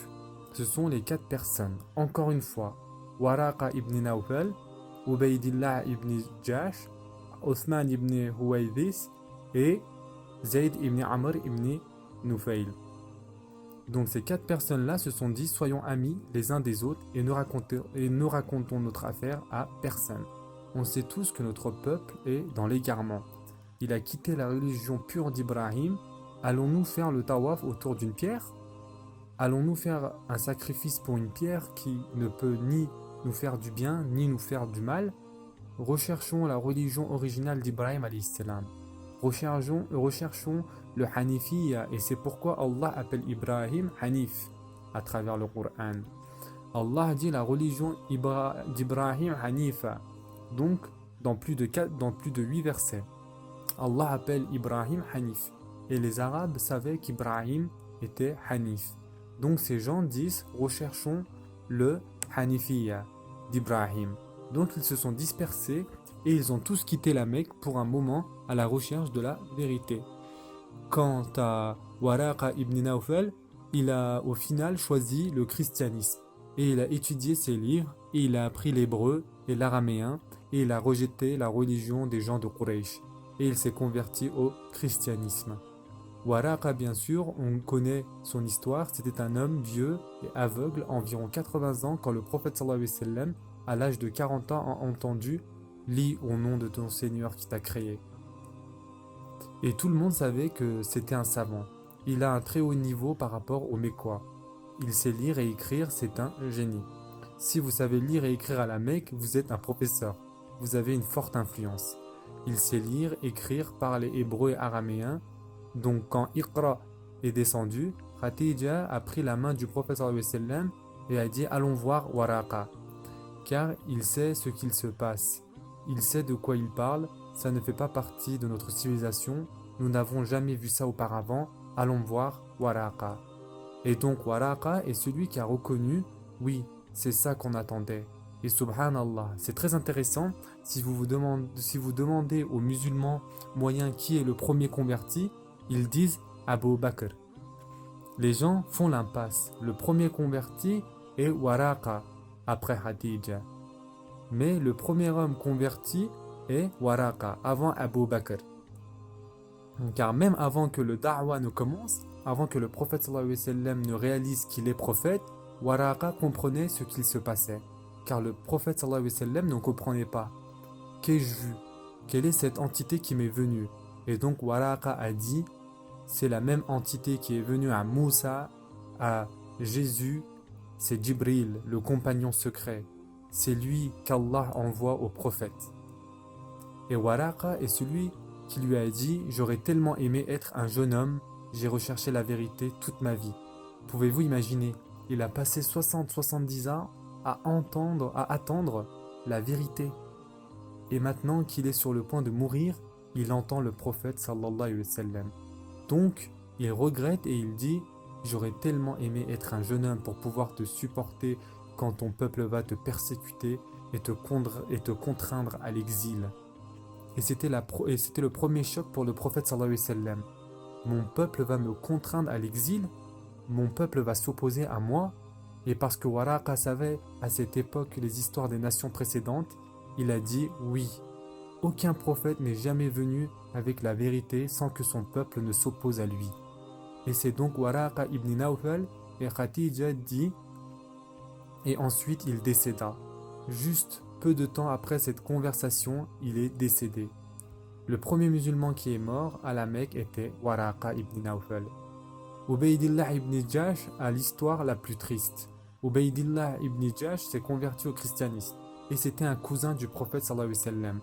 Speaker 1: ce sont les 4 personnes. Encore une fois, Waraqa ibn Nawfal, Ubaydillah ibn Jash, Othman ibn Huwaydis et Zayd ibn Amr ibn Nufayl. Donc ces 4 personnes-là se sont dit soyons amis les uns des autres et ne racontons notre affaire à personne. On sait tous que notre peuple est dans l'égarement. Il a quitté la religion pure d'Ibrahim. Allons-nous faire le tawaf autour d'une pierre? Allons-nous faire un sacrifice pour une pierre qui ne peut ni nous faire du bien ni nous faire du mal? Recherchons la religion originale d'Ibrahim alayhi salam. Recherchons le Hanifiyya et c'est pourquoi Allah appelle Ibrahim Hanif à travers le Coran. Allah dit la religion d'Ibrahim Hanifa. Donc dans plus de 8 versets. Allah appelle Ibrahim Hanif et les Arabes savaient qu'Ibrahim était Hanif. Donc ces gens disent recherchons le Hanifiyya d'Ibrahim. Donc ils se sont dispersés et ils ont tous quitté la Mecque pour un moment à la recherche de la vérité. Quant à Waraqa ibn Nawfal, il a au final choisi le christianisme et il a étudié ses livres et il a appris l'hébreu et l'araméen et il a rejeté la religion des gens de Quraysh et il s'est converti au christianisme. Waraqa, bien sûr, on connaît son histoire, c'était un homme vieux et aveugle, environ 80 ans, quand le prophète sallallahu alayhi wa sallam, à l'âge de 40 ans, a entendu « Lis au nom de ton Seigneur qui t'a créé ». Et tout le monde savait que c'était un savant. Il a un très haut niveau par rapport aux Mécois. Il sait lire et écrire, c'est un génie. Si vous savez lire et écrire à la Mecque, vous êtes un professeur. Vous avez une forte influence. Il sait lire, écrire, parler hébreu et araméen. Donc quand Iqra est descendu, Khadija a pris la main du prophète sallallahu alayhi wa sallam et a dit allons voir Waraqa, car il sait ce qu'il se passe. Il sait de quoi il parle, ça ne fait pas partie de notre civilisation, nous n'avons jamais vu ça auparavant, allons voir Waraqa. Et donc Waraqa est celui qui a reconnu, oui, c'est ça qu'on attendait. Et subhanallah, c'est très intéressant, si vous demandez aux musulmans moyens qui est le premier converti, ils disent Abu Bakr. Les gens font l'impasse. Le premier converti est Waraqa, après Khadija. Mais le premier homme converti est Waraqa, avant Abu Bakr. Car même avant que le da'wa ne commence, avant que le prophète sallallahu alayhi wa sallam ne réalise qu'il est prophète, Waraqa comprenait ce qu'il se passait. Car le prophète sallallahu alayhi wa sallam ne comprenait pas. Qu'ai-je vu? Quelle est cette entité qui m'est venue? Et donc Waraqa a dit, c'est la même entité qui est venue à Moussa, à Jésus, c'est Jibril, le compagnon secret. C'est lui qu'Allah envoie au prophète. Et Waraqa est celui qui lui a dit, j'aurais tellement aimé être un jeune homme, j'ai recherché la vérité toute ma vie. Pouvez-vous imaginer, il a passé 60-70 ans à attendre la vérité. Et maintenant qu'il est sur le point de mourir, il entend le prophète sallallahu alayhi wa sallam. Donc, il regrette et il dit « J'aurais tellement aimé être un jeune homme pour pouvoir te supporter quand ton peuple va te persécuter et te contraindre à l'exil. » Et c'était le premier choc pour le prophète sallallahu alayhi wa sallam. Mon peuple va me contraindre à l'exil, mon peuple va s'opposer à moi. Et parce que Waraqa savait à cette époque les histoires des nations précédentes, il a dit oui. Aucun prophète n'est jamais venu avec la vérité sans que son peuple ne s'oppose à lui. Et c'est donc Waraqa ibn Nawfal et Khadija dit, et ensuite il décéda. Juste peu de temps après cette conversation, il est décédé. Le premier musulman qui est mort à la Mecque était Waraqa ibn Nawfal. Ubaydillah ibn Jash a l'histoire la plus triste. Ubaydillah ibn Jash s'est converti au christianisme et c'était un cousin du prophète sallallahu alayhi wa sallam.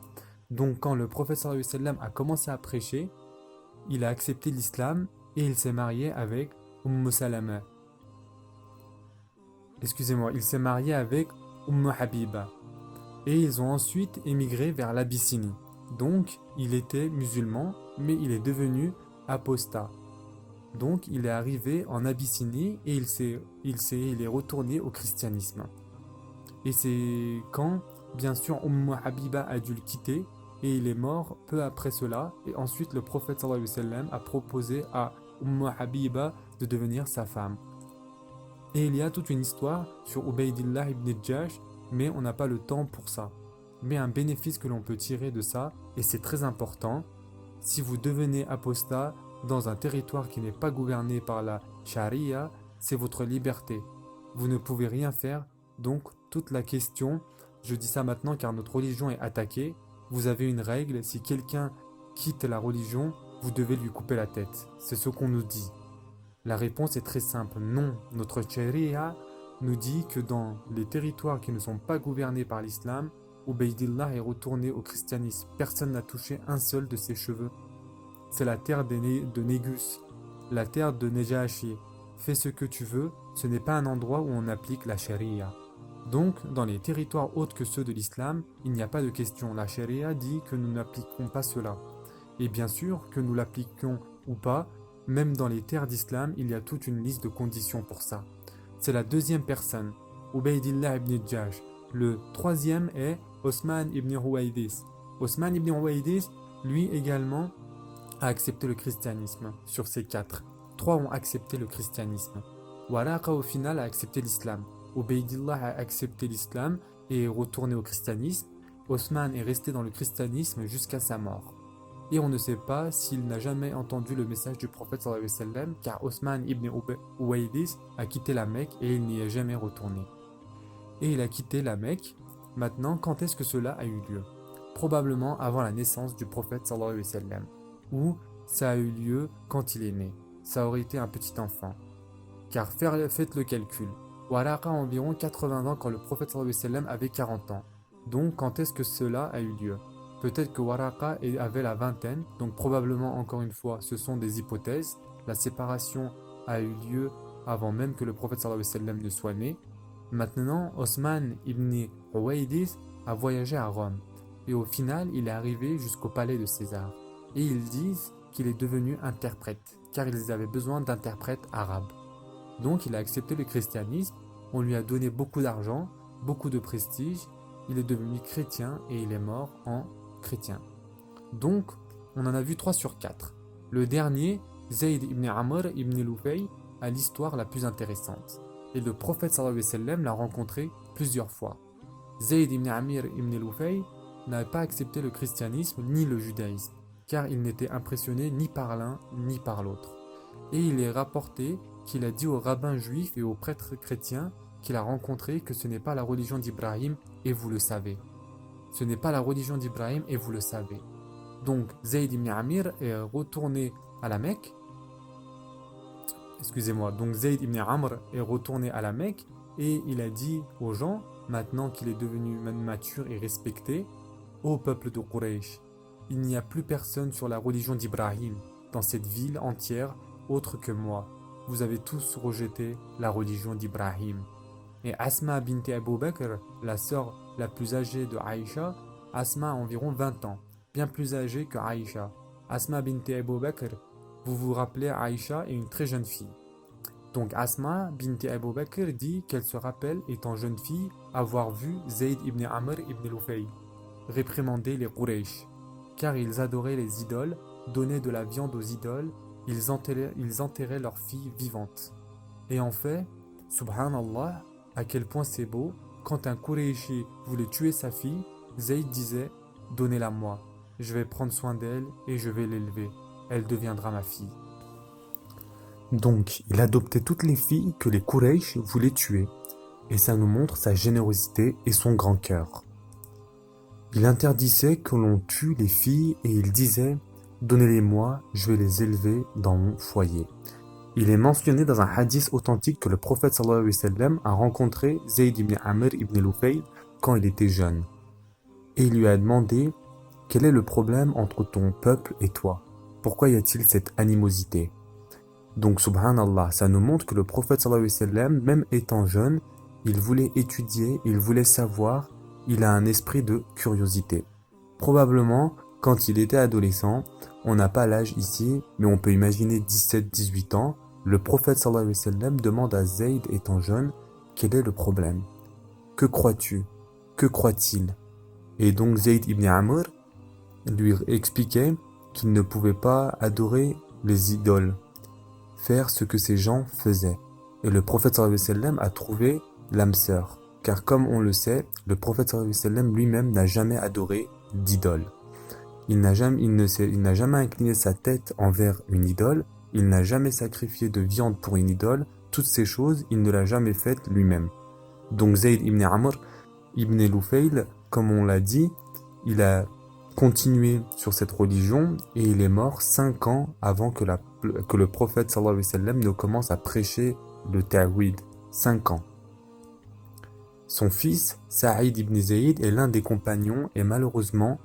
Speaker 1: Donc quand le prophète sallallahu alayhi wa sallam a commencé à prêcher, il a accepté l'islam et il s'est marié avec Salama. Excusez-moi, il s'est marié avec Habiba. Et ils ont ensuite émigré vers l'Abyssinie. Donc il était musulman, mais il est devenu apostat. Donc il est arrivé en Abyssinie et il est retourné au christianisme. Et c'est quand, bien sûr, Habiba a dû le quitter et il est mort peu après cela. Et ensuite, le prophète sallallahu alayhi wa sallam a proposé à Habiba de devenir sa femme. Et il y a toute une histoire sur Ubaydillah ibn Jash, mais on n'a pas le temps pour ça. Mais un bénéfice que l'on peut tirer de ça, et c'est très important, si vous devenez apostat dans un territoire qui n'est pas gouverné par la charia, c'est votre liberté. Vous ne pouvez rien faire, donc toute la question, je dis ça maintenant car notre religion est attaquée, vous avez une règle, si quelqu'un quitte la religion, vous devez lui couper la tête. C'est ce qu'on nous dit. La réponse est très simple, non. Notre charia nous dit que dans les territoires qui ne sont pas gouvernés par l'islam, Ubaydillah est retourné au christianisme. Personne n'a touché un seul de ses cheveux. C'est la terre de Négus, la terre de Nejashi. Fais ce que tu veux, ce n'est pas un endroit où on applique la charia. Donc, dans les territoires autres que ceux de l'islam, il n'y a pas de question. La charia dit que nous n'appliquons pas cela. Et bien sûr, que nous l'appliquions ou pas, même dans les terres d'islam, il y a toute une liste de conditions pour ça. C'est la deuxième personne, Ubaydillah ibn Jash. Le troisième est Osman ibn Huwaydis. Osman ibn Huwaydis, lui également, a accepté le christianisme sur ces quatre. Trois ont accepté le christianisme. Waraqa au final a accepté l'islam. Ubaydillah a accepté l'islam et est retourné au christianisme. Osman est resté dans le christianisme jusqu'à sa mort. Et on ne sait pas s'il n'a jamais entendu le message du prophète sallallahu alayhi wa sallam, car Osman ibn Uwaydis a quitté la Mecque et il n'y est jamais retourné. Et il a quitté la Mecque. Maintenant, quand est-ce que cela a eu lieu? Probablement avant la naissance du prophète sallallahu alayhi wa sallam, ou ça a eu lieu quand il est né. Ça aurait été un petit enfant. Car faites le calcul. Waraqa a environ 80 ans quand le prophète sallallahu alayhi wa sallam avait 40 ans. Donc quand est-ce que cela a eu lieu? Peut-être que Waraqa avait la vingtaine, donc probablement encore une fois ce sont des hypothèses. La séparation a eu lieu avant même que le prophète sallallahu alayhi wa sallam ne soit né. Maintenant, Osman ibn Huwaydis a voyagé à Rome et au final il est arrivé jusqu'au palais de César. Et ils disent qu'il est devenu interprète, car ils avaient besoin d'interprètes arabes. Donc il a accepté le christianisme, on lui a donné beaucoup d'argent, beaucoup de prestige, il est devenu chrétien et il est mort en chrétien. Donc, on en a vu 3 sur 4. Le dernier, Zayd ibn Amr ibn Lufay, a l'histoire la plus intéressante. Et le prophète sallallahu alayhi wa sallam l'a rencontré plusieurs fois. Zayd ibn Amr ibn Lufay n'a pas accepté le christianisme ni le judaïsme, car il n'était impressionné ni par l'un ni par l'autre. Et il est rapporté qu'il a dit aux rabbins juifs et aux prêtres chrétiens qu'il a rencontré que ce n'est pas la religion d'Ibrahim et vous le savez. Ce n'est pas la religion d'Ibrahim et vous le savez. Donc Zayd ibn Amir est retourné à la Mecque. Donc Zayd ibn Amr est retourné à la Mecque et il a dit aux gens, maintenant qu'il est devenu mature et respecté, ô peuple de Quraysh, il n'y a plus personne sur la religion d'Ibrahim dans cette ville entière autre que moi. Vous avez tous rejeté la religion d'Ibrahim. Et Asma bint Abu Bakr, la sœur la plus âgée de Aïcha, Asma a environ 20 ans, bien plus âgée que Aïcha. Asma bint Abu Bakr, vous vous rappelez, Aïcha est une très jeune fille. Donc Asma bint Abu Bakr dit qu'elle se rappelle, étant jeune fille, avoir vu Zayd ibn Amr ibn Lufay réprimander les Quraysh, car ils adoraient les idoles, donnaient de la viande aux idoles, ils enterraient leurs filles vivantes. Et en fait, subhanallah, à quel point c'est beau, quand un Qurayshi voulait tuer sa fille, Zayd disait « Donnez-la moi, je vais prendre soin d'elle et je vais l'élever, elle deviendra ma fille. » Donc, il adoptait toutes les filles que les Quraysh voulaient tuer, et ça nous montre sa générosité et son grand cœur. Il interdisait que l'on tue les filles et il disait « Donnez-les-moi, je vais les élever dans mon foyer. » Il est mentionné dans un hadith authentique que le prophète sallallahu alayhi wa sallam a rencontré Zayd ibn Amr ibn Lufay quand il était jeune. Et il lui a demandé « Quel est le problème entre ton peuple et toi? Pourquoi y a-t-il cette animosité ?» Donc subhanallah, ça nous montre que le prophète sallallahu alayhi wa sallam, même étant jeune, il voulait étudier, il voulait savoir, il a un esprit de curiosité. Probablement, quand il était adolescent, on n'a pas l'âge ici, mais on peut imaginer 17-18 ans, le prophète sallallahu alayhi wa sallam demande à Zayd étant jeune, quel est le problème? Que crois-tu? Que croit-il? Et donc Zayd ibn Amr
Speaker 2: lui expliquait qu'il ne pouvait pas adorer les idoles, faire ce que ces gens faisaient. Et le prophète sallallahu alayhi wa sallam a trouvé l'âme sœur. Car comme on le sait, le prophète sallallahu alayhi wa sallam lui-même n'a jamais adoré d'idole. Il n'a jamais incliné sa tête envers une idole, il n'a jamais sacrifié de viande pour une idole, toutes ces choses, il ne l'a jamais faites lui-même. Donc Zayd ibn Amr ibn Lufayl, comme on l'a dit, il a continué sur cette religion et il est mort 5 ans avant que le prophète sallallahu alayhi wa sallam ne commence à prêcher le Tawhid. 5 ans. Son fils, Saïd ibn Zayd, est l'un des compagnons et malheureusement,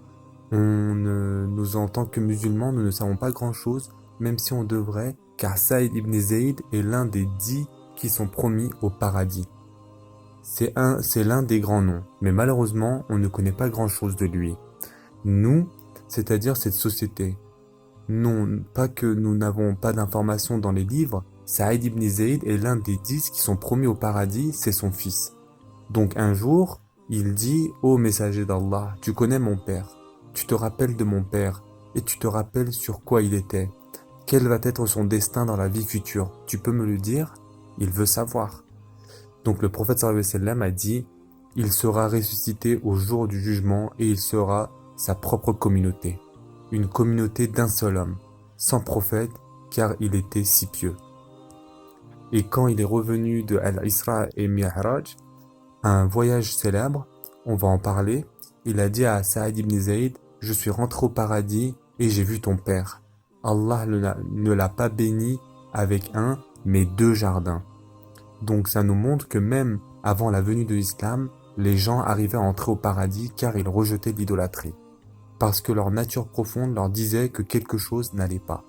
Speaker 2: nous en tant que musulmans, nous ne savons pas grand-chose, même si on devrait, car Saïd ibn Zayd est l'un des 10 qui sont promis au paradis. C'est l'un des grands noms, mais malheureusement, on ne connaît pas grand-chose de lui. Nous, c'est-à-dire cette société, non pas que nous n'avons pas d'informations dans les livres, Saïd ibn Zayd est l'un des 10 qui sont promis au paradis, c'est son fils. Donc un jour, il dit « Ô messager d'Allah, tu connais mon père, tu te rappelles de mon père, et tu te rappelles sur quoi il était. Quel va être son destin dans la vie future? Tu peux me le dire ?» Il veut savoir. Donc le prophète sallallahu alayhi wa sallam a dit « Il sera ressuscité au jour du jugement et il sera sa propre communauté. Une communauté d'un seul homme, sans prophète, car il était si pieux. » Et quand il est revenu de Al-Isra et Mi'raj, un voyage célèbre, on va en parler, il a dit à Saïd ibn Zayd « Je suis rentré au paradis et j'ai vu ton père. Allah ne l'a pas béni avec un, mais 2 jardins. » Donc ça nous montre que même avant la venue de l'islam, les gens arrivaient à entrer au paradis car ils rejetaient l'idolâtrie. Parce que leur nature profonde leur disait que quelque chose n'allait pas.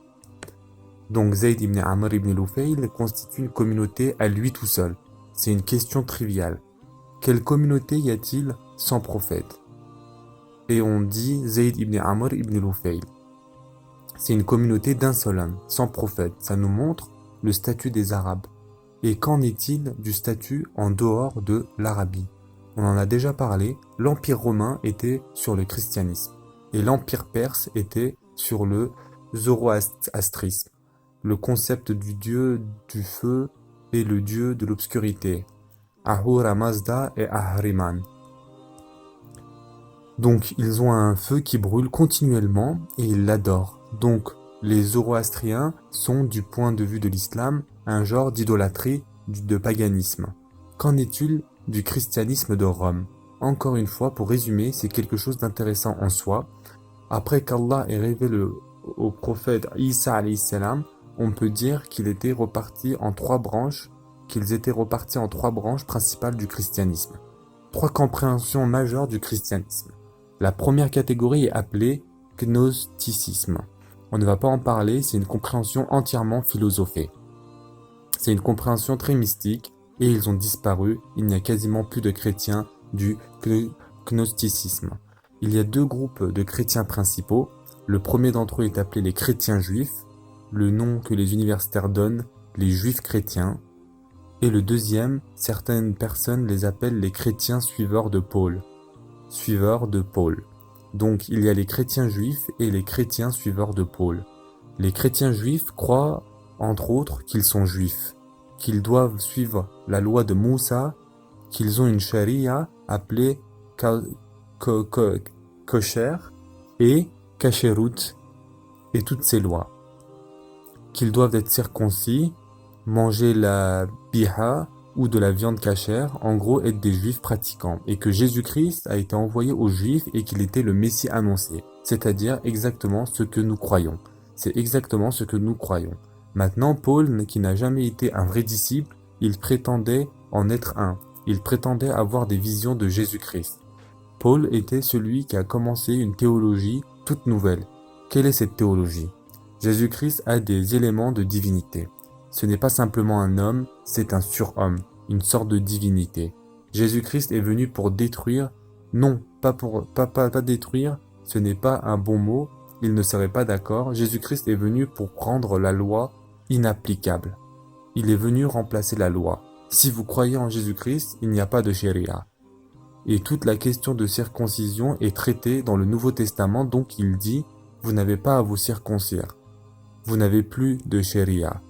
Speaker 2: Donc Zayd ibn Amr ibn Lufayl constitue une communauté à lui tout seul. C'est une question triviale. Quelle communauté y a-t-il sans prophète? Et on dit Zayd ibn Amr ibn Lufayl. C'est une communauté d'un seul homme, sans prophète. Ça nous montre le statut des Arabes. Et qu'en est-il du statut en dehors de l'Arabie? On en a déjà parlé, l'Empire romain était sur le christianisme. Et l'Empire perse était sur le zoroastrisme. Le concept du dieu du feu et le dieu de l'obscurité. Ahura Mazda et Ahriman. Donc ils ont un feu qui brûle continuellement et ils l'adorent. Donc les zoroastriens sont du point de vue de l'islam un genre d'idolâtrie, de paganisme. Qu'en est-il du christianisme de Rome? Encore une fois, pour résumer, c'est quelque chose d'intéressant en soi. Après qu'Allah ait révélé au prophète Isa alayhi salam, on peut dire qu'ils étaient repartis en 3 branches principales du christianisme. 3 compréhensions majeures du christianisme. La première catégorie est appelée gnosticisme. On ne va pas en parler, c'est une compréhension entièrement philosophée. C'est une compréhension très mystique et ils ont disparu, il n'y a quasiment plus de chrétiens du gnosticisme. Il y a 2 groupes de chrétiens principaux. Le premier d'entre eux est appelé les chrétiens juifs, le nom que les universitaires donnent, les juifs chrétiens. Et le deuxième, certaines personnes les appellent les chrétiens suiveurs de Paul. Suiveurs de Paul. Donc il y a les chrétiens juifs et les chrétiens suiveurs de Paul. Les chrétiens juifs croient, entre autres, qu'ils sont juifs, qu'ils doivent suivre la loi de Moussa, qu'ils ont une charia appelée kosher et kasherut et toutes ces lois. Qu'ils doivent être circoncis, manger la biha ou de la viande cachère, en gros être des juifs pratiquants, et que Jésus-Christ a été envoyé aux juifs et qu'il était le Messie annoncé, c'est-à-dire exactement ce que nous croyons. C'est exactement ce que nous croyons. Maintenant, Paul, qui n'a jamais été un vrai disciple, il prétendait en être un. Il prétendait avoir des visions de Jésus-Christ. Paul était celui qui a commencé une théologie toute nouvelle. Quelle est cette théologie? Jésus-Christ a des éléments de divinité. Ce n'est pas simplement un homme, c'est un surhomme, une sorte de divinité. Jésus-Christ est venu pour détruire, non, pas détruire, ce n'est pas un bon mot, il ne serait pas d'accord. Jésus-Christ est venu pour rendre la loi inapplicable. Il est venu remplacer la loi. Si vous croyez en Jésus-Christ, il n'y a pas de sharia. Et toute la question de circoncision est traitée dans le Nouveau Testament, donc il dit, vous n'avez pas à vous circoncire. Vous n'avez plus de sharia.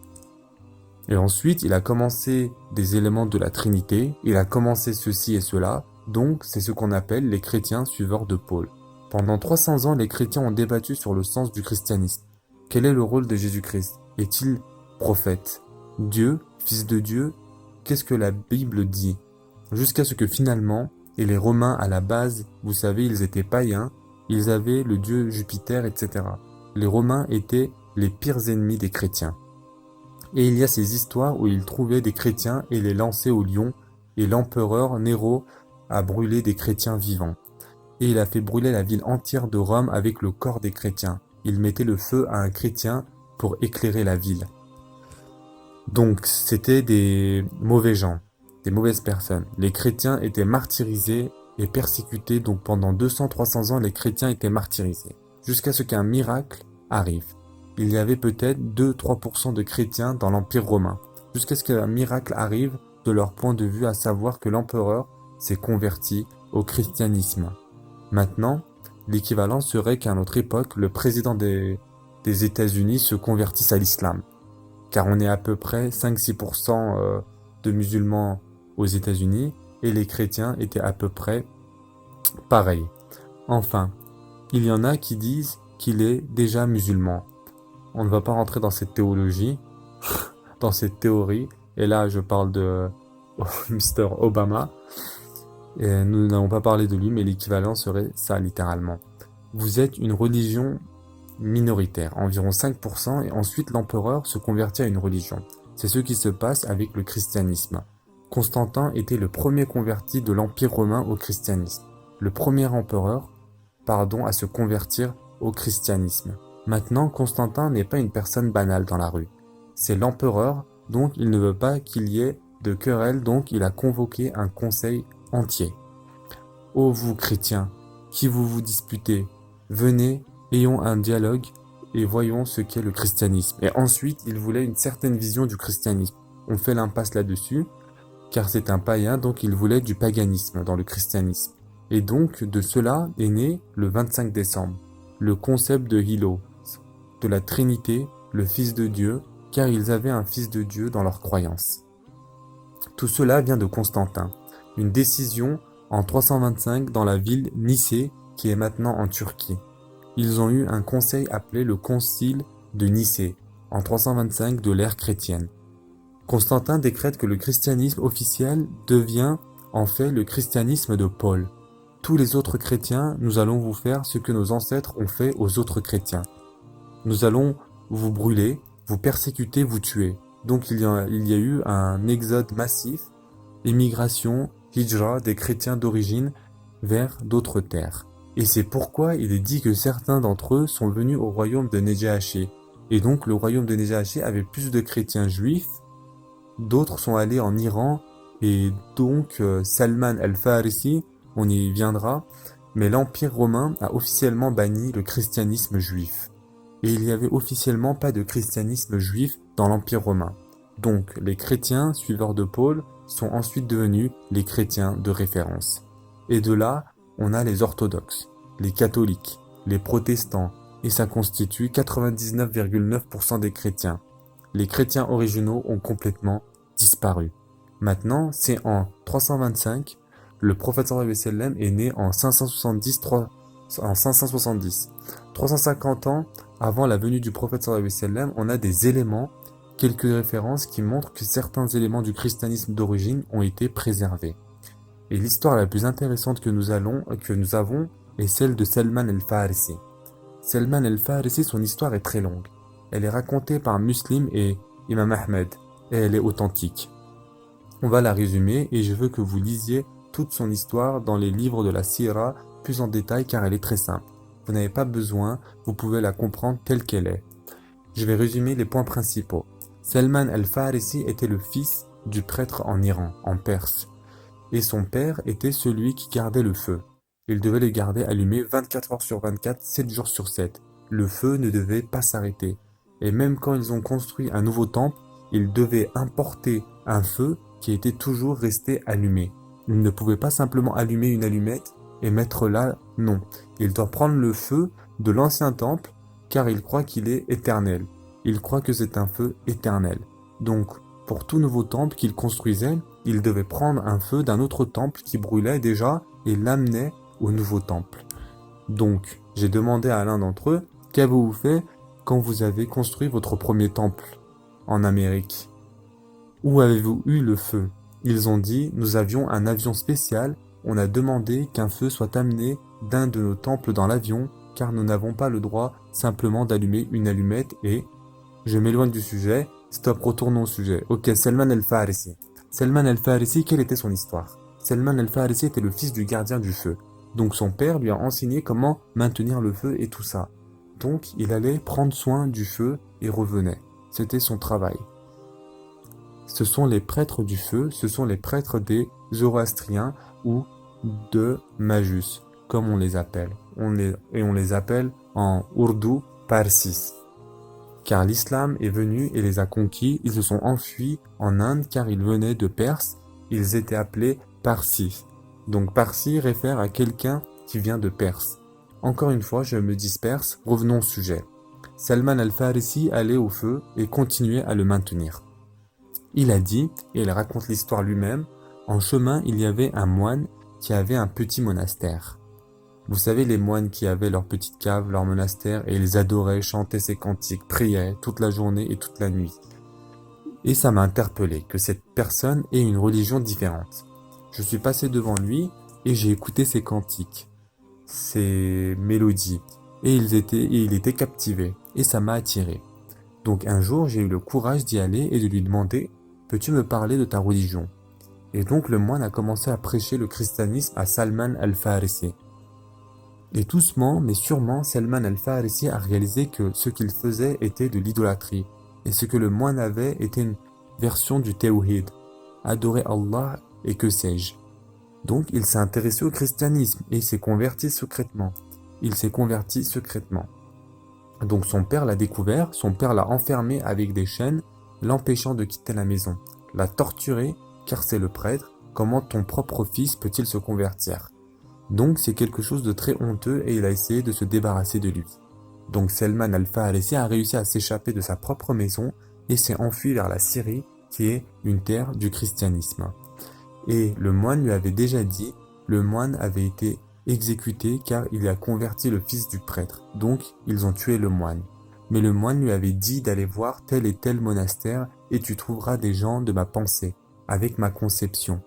Speaker 2: Et ensuite, il a commencé des éléments de la Trinité, il a commencé ceci et cela, donc c'est ce qu'on appelle les chrétiens suiveurs de Paul. Pendant 300 ans, les chrétiens ont débattu sur le sens du christianisme. Quel est le rôle de Jésus-Christ? Est-il prophète? Dieu? Fils de Dieu? Qu'est-ce que la Bible dit? Jusqu'à ce que finalement, et les Romains à la base, vous savez, ils étaient païens, ils avaient le dieu Jupiter, etc. Les Romains étaient les pires ennemis des chrétiens. Et il y a ces histoires où ils trouvaient des chrétiens et les lançaient au lion, et l'empereur Néro a brûlé des chrétiens vivants. Et il a fait brûler la ville entière de Rome avec le corps des chrétiens. Il mettait le feu à un chrétien pour éclairer la ville. Donc c'était des mauvais gens, des mauvaises personnes. Les chrétiens étaient martyrisés et persécutés, donc pendant 200-300 ans, les chrétiens étaient martyrisés. Jusqu'à ce qu'un miracle arrive. Il y avait peut-être 2-3% de chrétiens dans l'Empire romain. Jusqu'à ce qu'un miracle arrive de leur point de vue, à savoir que l'empereur s'est converti au christianisme. Maintenant, l'équivalent serait qu'à notre époque, le président des États-Unis se convertisse à l'islam. Car on est à peu près 5-6% de musulmans aux États-Unis et les chrétiens étaient à peu près pareils. Enfin, il y en a qui disent qu'il est déjà musulman. On ne va pas rentrer dans cette théologie, dans cette théorie, et là je parle de Mr. Obama, et nous n'allons pas parler de lui, mais l'équivalent serait ça littéralement. Vous êtes une religion minoritaire, environ 5%, et ensuite l'empereur se convertit à une religion. C'est ce qui se passe avec le christianisme. Constantin était le premier converti de l'Empire romain au christianisme. Le premier empereur, à se convertir au christianisme. Maintenant, Constantin n'est pas une personne banale dans la rue. C'est l'empereur, donc il ne veut pas qu'il y ait de querelle, donc il a convoqué un conseil entier. Ô vous chrétiens, qui vous disputez, venez, ayons un dialogue et voyons ce qu'est le christianisme. Et ensuite, il voulait une certaine vision du christianisme. On fait l'impasse là-dessus, car c'est un païen, donc il voulait du paganisme dans le christianisme. Et donc, de cela est né le 25 décembre, le concept de Hilo, de la Trinité, le Fils de Dieu, car ils avaient un Fils de Dieu dans leur croyance. Tout cela vient de Constantin, une décision en 325 dans la ville Nicée, qui est maintenant en Turquie. Ils ont eu un conseil appelé le Concile de Nicée, en 325 de l'ère chrétienne. Constantin décrète que le christianisme officiel devient en fait le christianisme de Paul. Tous les autres chrétiens, nous allons vous faire ce que nos ancêtres ont fait aux autres chrétiens. Nous allons vous brûler, vous persécuter, vous tuer. Donc il y a eu un exode massif, émigration, hijra des chrétiens d'origine vers d'autres terres. Et c'est pourquoi il est dit que certains d'entre eux sont venus au royaume de Nejahashi. Et donc le royaume de Nejahashi avait plus de chrétiens juifs, d'autres sont allés en Iran, et donc Salman al-Farisi, on y viendra, mais l'Empire romain a officiellement banni le christianisme juif. Et il n'y avait officiellement pas de christianisme juif dans l'Empire romain. Donc les chrétiens, suiveurs de Paul, sont ensuite devenus les chrétiens de référence. Et de là, on a les orthodoxes, les catholiques, les protestants, et ça constitue 99,9% des chrétiens. Les chrétiens originaux ont complètement disparu. Maintenant, c'est en 325, le prophète sallallahu alayhi wa sallam est né en 570. 350 ans avant la venue du prophète sallallahu alayhi wa sallam, on a des éléments, quelques références qui montrent que certains éléments du christianisme d'origine ont été préservés. Et l'histoire la plus intéressante que nous avons est celle de Salman al-Farisi. Salman al-Farisi, son histoire est très longue. Elle est racontée par Muslim et Imam Ahmed, et elle est authentique. On va la résumer et je veux que vous lisiez toute son histoire dans les livres de la Sira plus en détail car elle est très simple. Vous n'avez pas besoin, vous pouvez la comprendre telle qu'elle est. Je vais résumer les points principaux. Salman al-Farisi était le fils du prêtre en Iran, en Perse. Et son père était celui qui gardait le feu. Il devait le garder allumé 24 heures sur 24, 7 jours sur 7. Le feu ne devait pas s'arrêter. Et même quand ils ont construit un nouveau temple, ils devaient importer un feu qui était toujours resté allumé. Il ne pouvait pas simplement allumer une allumette et mettre là, non. Il doit prendre le feu de l'ancien temple car il croit qu'il est éternel. Il croit que c'est un feu éternel. Donc, pour tout nouveau temple qu'il construisait, il devait prendre un feu d'un autre temple qui brûlait déjà et l'amener au nouveau temple. Donc, j'ai demandé à l'un d'entre eux, qu'avez-vous fait quand vous avez construit votre premier temple en Amérique? Où avez-vous eu le feu? Ils ont dit, nous avions un avion spécial, on a demandé qu'un feu soit amené d'un de nos temples dans l'avion, car nous n'avons pas le droit simplement d'allumer une allumette et... Je m'éloigne du sujet, stop, retournons au sujet. Ok, Salman al-Farisi. Salman al-Farisi, quelle était son histoire? Salman al-Farisi était le fils du gardien du feu. Donc son père lui a enseigné comment maintenir le feu et tout ça. Donc il allait prendre soin du feu et revenait. C'était son travail. Ce sont les prêtres du feu, ce sont les prêtres des Zoroastriens ou de Majus, comme on les appelle. On les appelle en ourdou Parsis. Car l'islam est venu et les a conquis, ils se sont enfuis en Inde car ils venaient de Perse, ils étaient appelés Parsis. Donc Parsi réfère à quelqu'un qui vient de Perse. Encore une fois, je me disperse, revenons au sujet. Salman al-Farisi allait au feu et continuait à le maintenir. Il a dit, et il raconte l'histoire lui-même, en chemin il y avait un moine qui avait un petit monastère. Vous savez, les moines qui avaient leur petite cave, leur monastère, et ils adoraient, chantaient ses cantiques, priaient toute la journée et toute la nuit. Et ça m'a interpellé que cette personne ait une religion différente. Je suis passé devant lui et j'ai écouté ses cantiques, ses mélodies, et il était captivé, et ça m'a attiré. Donc un jour, j'ai eu le courage d'y aller et de lui demander « Peux-tu me parler de ta religion ?» Et donc le moine a commencé à prêcher le christianisme à Salman al-Farisi. Et doucement, mais sûrement, Salman al-Farisi a réalisé que ce qu'il faisait était de l'idolâtrie. Et ce que le moine avait était une version du Tawhid, adorer Allah et que sais-je. Donc il s'est intéressé au christianisme et il s'est converti secrètement. Donc son père l'a découvert, son père l'a enfermé avec des chaînes, l'empêchant de quitter la maison. L'a torturé, car c'est le prêtre, comment ton propre fils peut-il se convertir? Donc c'est quelque chose de très honteux et il a essayé de se débarrasser de lui. Donc Salman al-Farisi a réussi à s'échapper de sa propre maison et s'est enfui vers la Syrie qui est une terre du christianisme. Et le moine lui avait déjà dit, le moine avait été exécuté car il a converti le fils du prêtre. Donc ils ont tué le moine. Mais le moine lui avait dit d'aller voir tel et tel monastère et tu trouveras des gens de ma pensée, avec ma conception.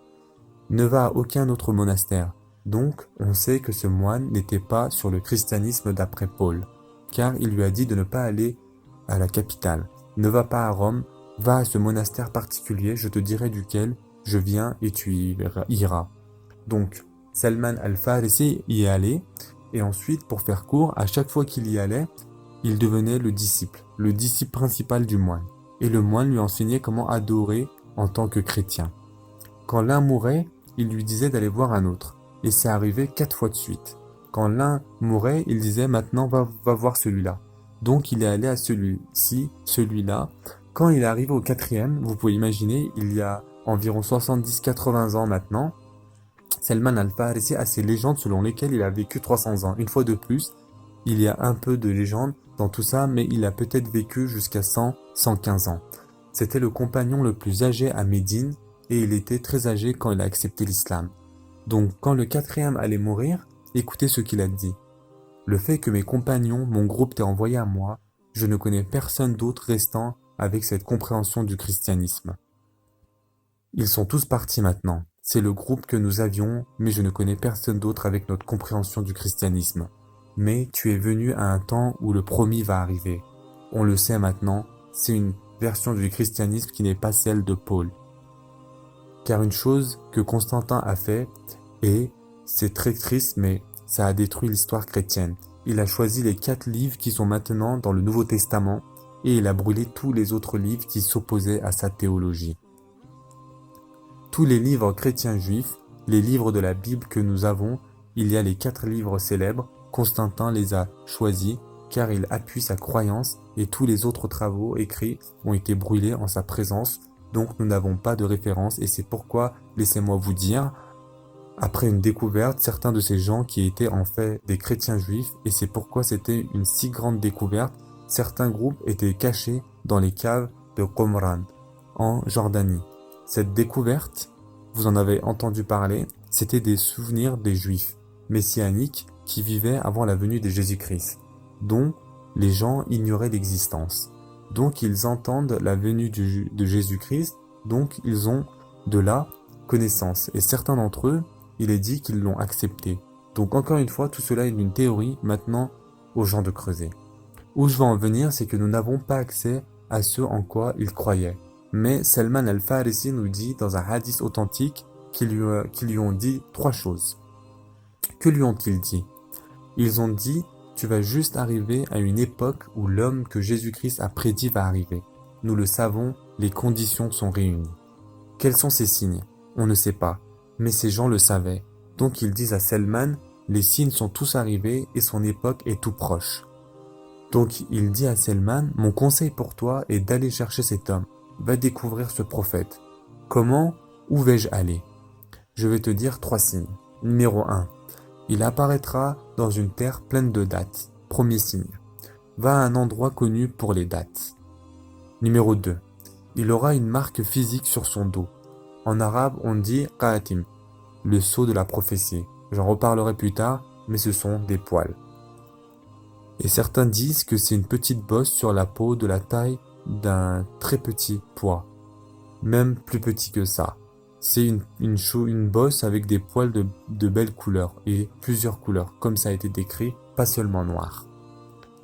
Speaker 2: Ne va à aucun autre monastère. Donc, on sait que ce moine n'était pas sur le christianisme d'après Paul, car il lui a dit de ne pas aller à la capitale. Ne va pas à Rome, va à ce monastère particulier, je te dirai duquel je viens et tu y iras. Donc, Salman al-Farisi y est allé, et ensuite, pour faire court, à chaque fois qu'il y allait, il devenait le disciple principal du moine. Et le moine lui enseignait comment adorer en tant que chrétien. Quand l'un mourait, il lui disait d'aller voir un autre. Et c'est arrivé 4 fois de suite. Quand l'un mourait, il disait maintenant va voir celui-là. Donc il est allé à celui-ci, celui-là. Quand il est arrivé au 4e, vous pouvez imaginer, il y a environ 70-80 ans maintenant, Salman al-Farisi a ces légendes selon lesquelles il a vécu 300 ans. Une fois de plus, il y a un peu de légende dans tout ça, mais il a peut-être vécu jusqu'à 100-115 ans. C'était le compagnon le plus âgé à Médine et il était très âgé quand il a accepté l'islam. Donc, quand le 4e allait mourir, écoutez ce qu'il a dit. Le fait que mes compagnons, mon groupe t'ait envoyé à moi, je ne connais personne d'autre restant avec cette compréhension du christianisme. Ils sont tous partis maintenant. C'est le groupe que nous avions, mais je ne connais personne d'autre avec notre compréhension du christianisme. Mais tu es venu à un temps où le promis va arriver. On le sait maintenant, c'est une version du christianisme qui n'est pas celle de Paul. Car une chose que Constantin a fait, et c'est très triste, mais ça a détruit l'histoire chrétienne. Il a choisi les 4 livres qui sont maintenant dans le Nouveau Testament et il a brûlé tous les autres livres qui s'opposaient à sa théologie. Tous les livres chrétiens juifs, les livres de la Bible que nous avons, il y a les 4 livres célèbres, Constantin les a choisis car il appuie sa croyance et tous les autres travaux écrits ont été brûlés en sa présence. Donc nous n'avons pas de référence et c'est pourquoi, laissez-moi vous dire, après une découverte, certains de ces gens qui étaient en fait des chrétiens juifs, et c'est pourquoi c'était une si grande découverte, certains groupes étaient cachés dans les caves de Qumran, en Jordanie. Cette découverte, vous en avez entendu parler, c'était des souvenirs des juifs messianiques qui vivaient avant la venue de Jésus-Christ, dont les gens ignoraient l'existence. Donc ils entendent la venue de Jésus-Christ, donc ils ont de la connaissance. Et certains d'entre eux, il est dit qu'ils l'ont accepté. Donc encore une fois, tout cela est une théorie, maintenant aux gens de creuser. Où je veux en venir, c'est que nous n'avons pas accès à ce en quoi ils croyaient. Mais Salman al-Farisi nous dit dans un hadith authentique qu'ils lui ont dit 3 choses. Que lui ont-ils dit? Ils ont dit, tu vas juste arriver à une époque où l'homme que Jésus-Christ a prédit va arriver. Nous le savons, les conditions sont réunies. Quels sont ces signes? On ne sait pas, mais ces gens le savaient. Donc ils disent à Salman, les signes sont tous arrivés et son époque est tout proche. Donc il dit à Salman, mon conseil pour toi est d'aller chercher cet homme. Va découvrir ce prophète. Comment? Où vais-je aller? Je vais te dire 3 signes. Numéro 1. Il apparaîtra dans une terre pleine de dattes. Premier signe. Va à un endroit connu pour les dattes. Numéro 2. Il aura une marque physique sur son dos. En arabe, on dit qatim, le sceau de la prophétie. J'en reparlerai plus tard, mais ce sont des poils. Et certains disent que c'est une petite bosse sur la peau de la taille d'un très petit pois, même plus petit que ça. C'est une bosse avec des poils de belles couleurs et plusieurs couleurs, comme ça a été décrit, pas seulement noir.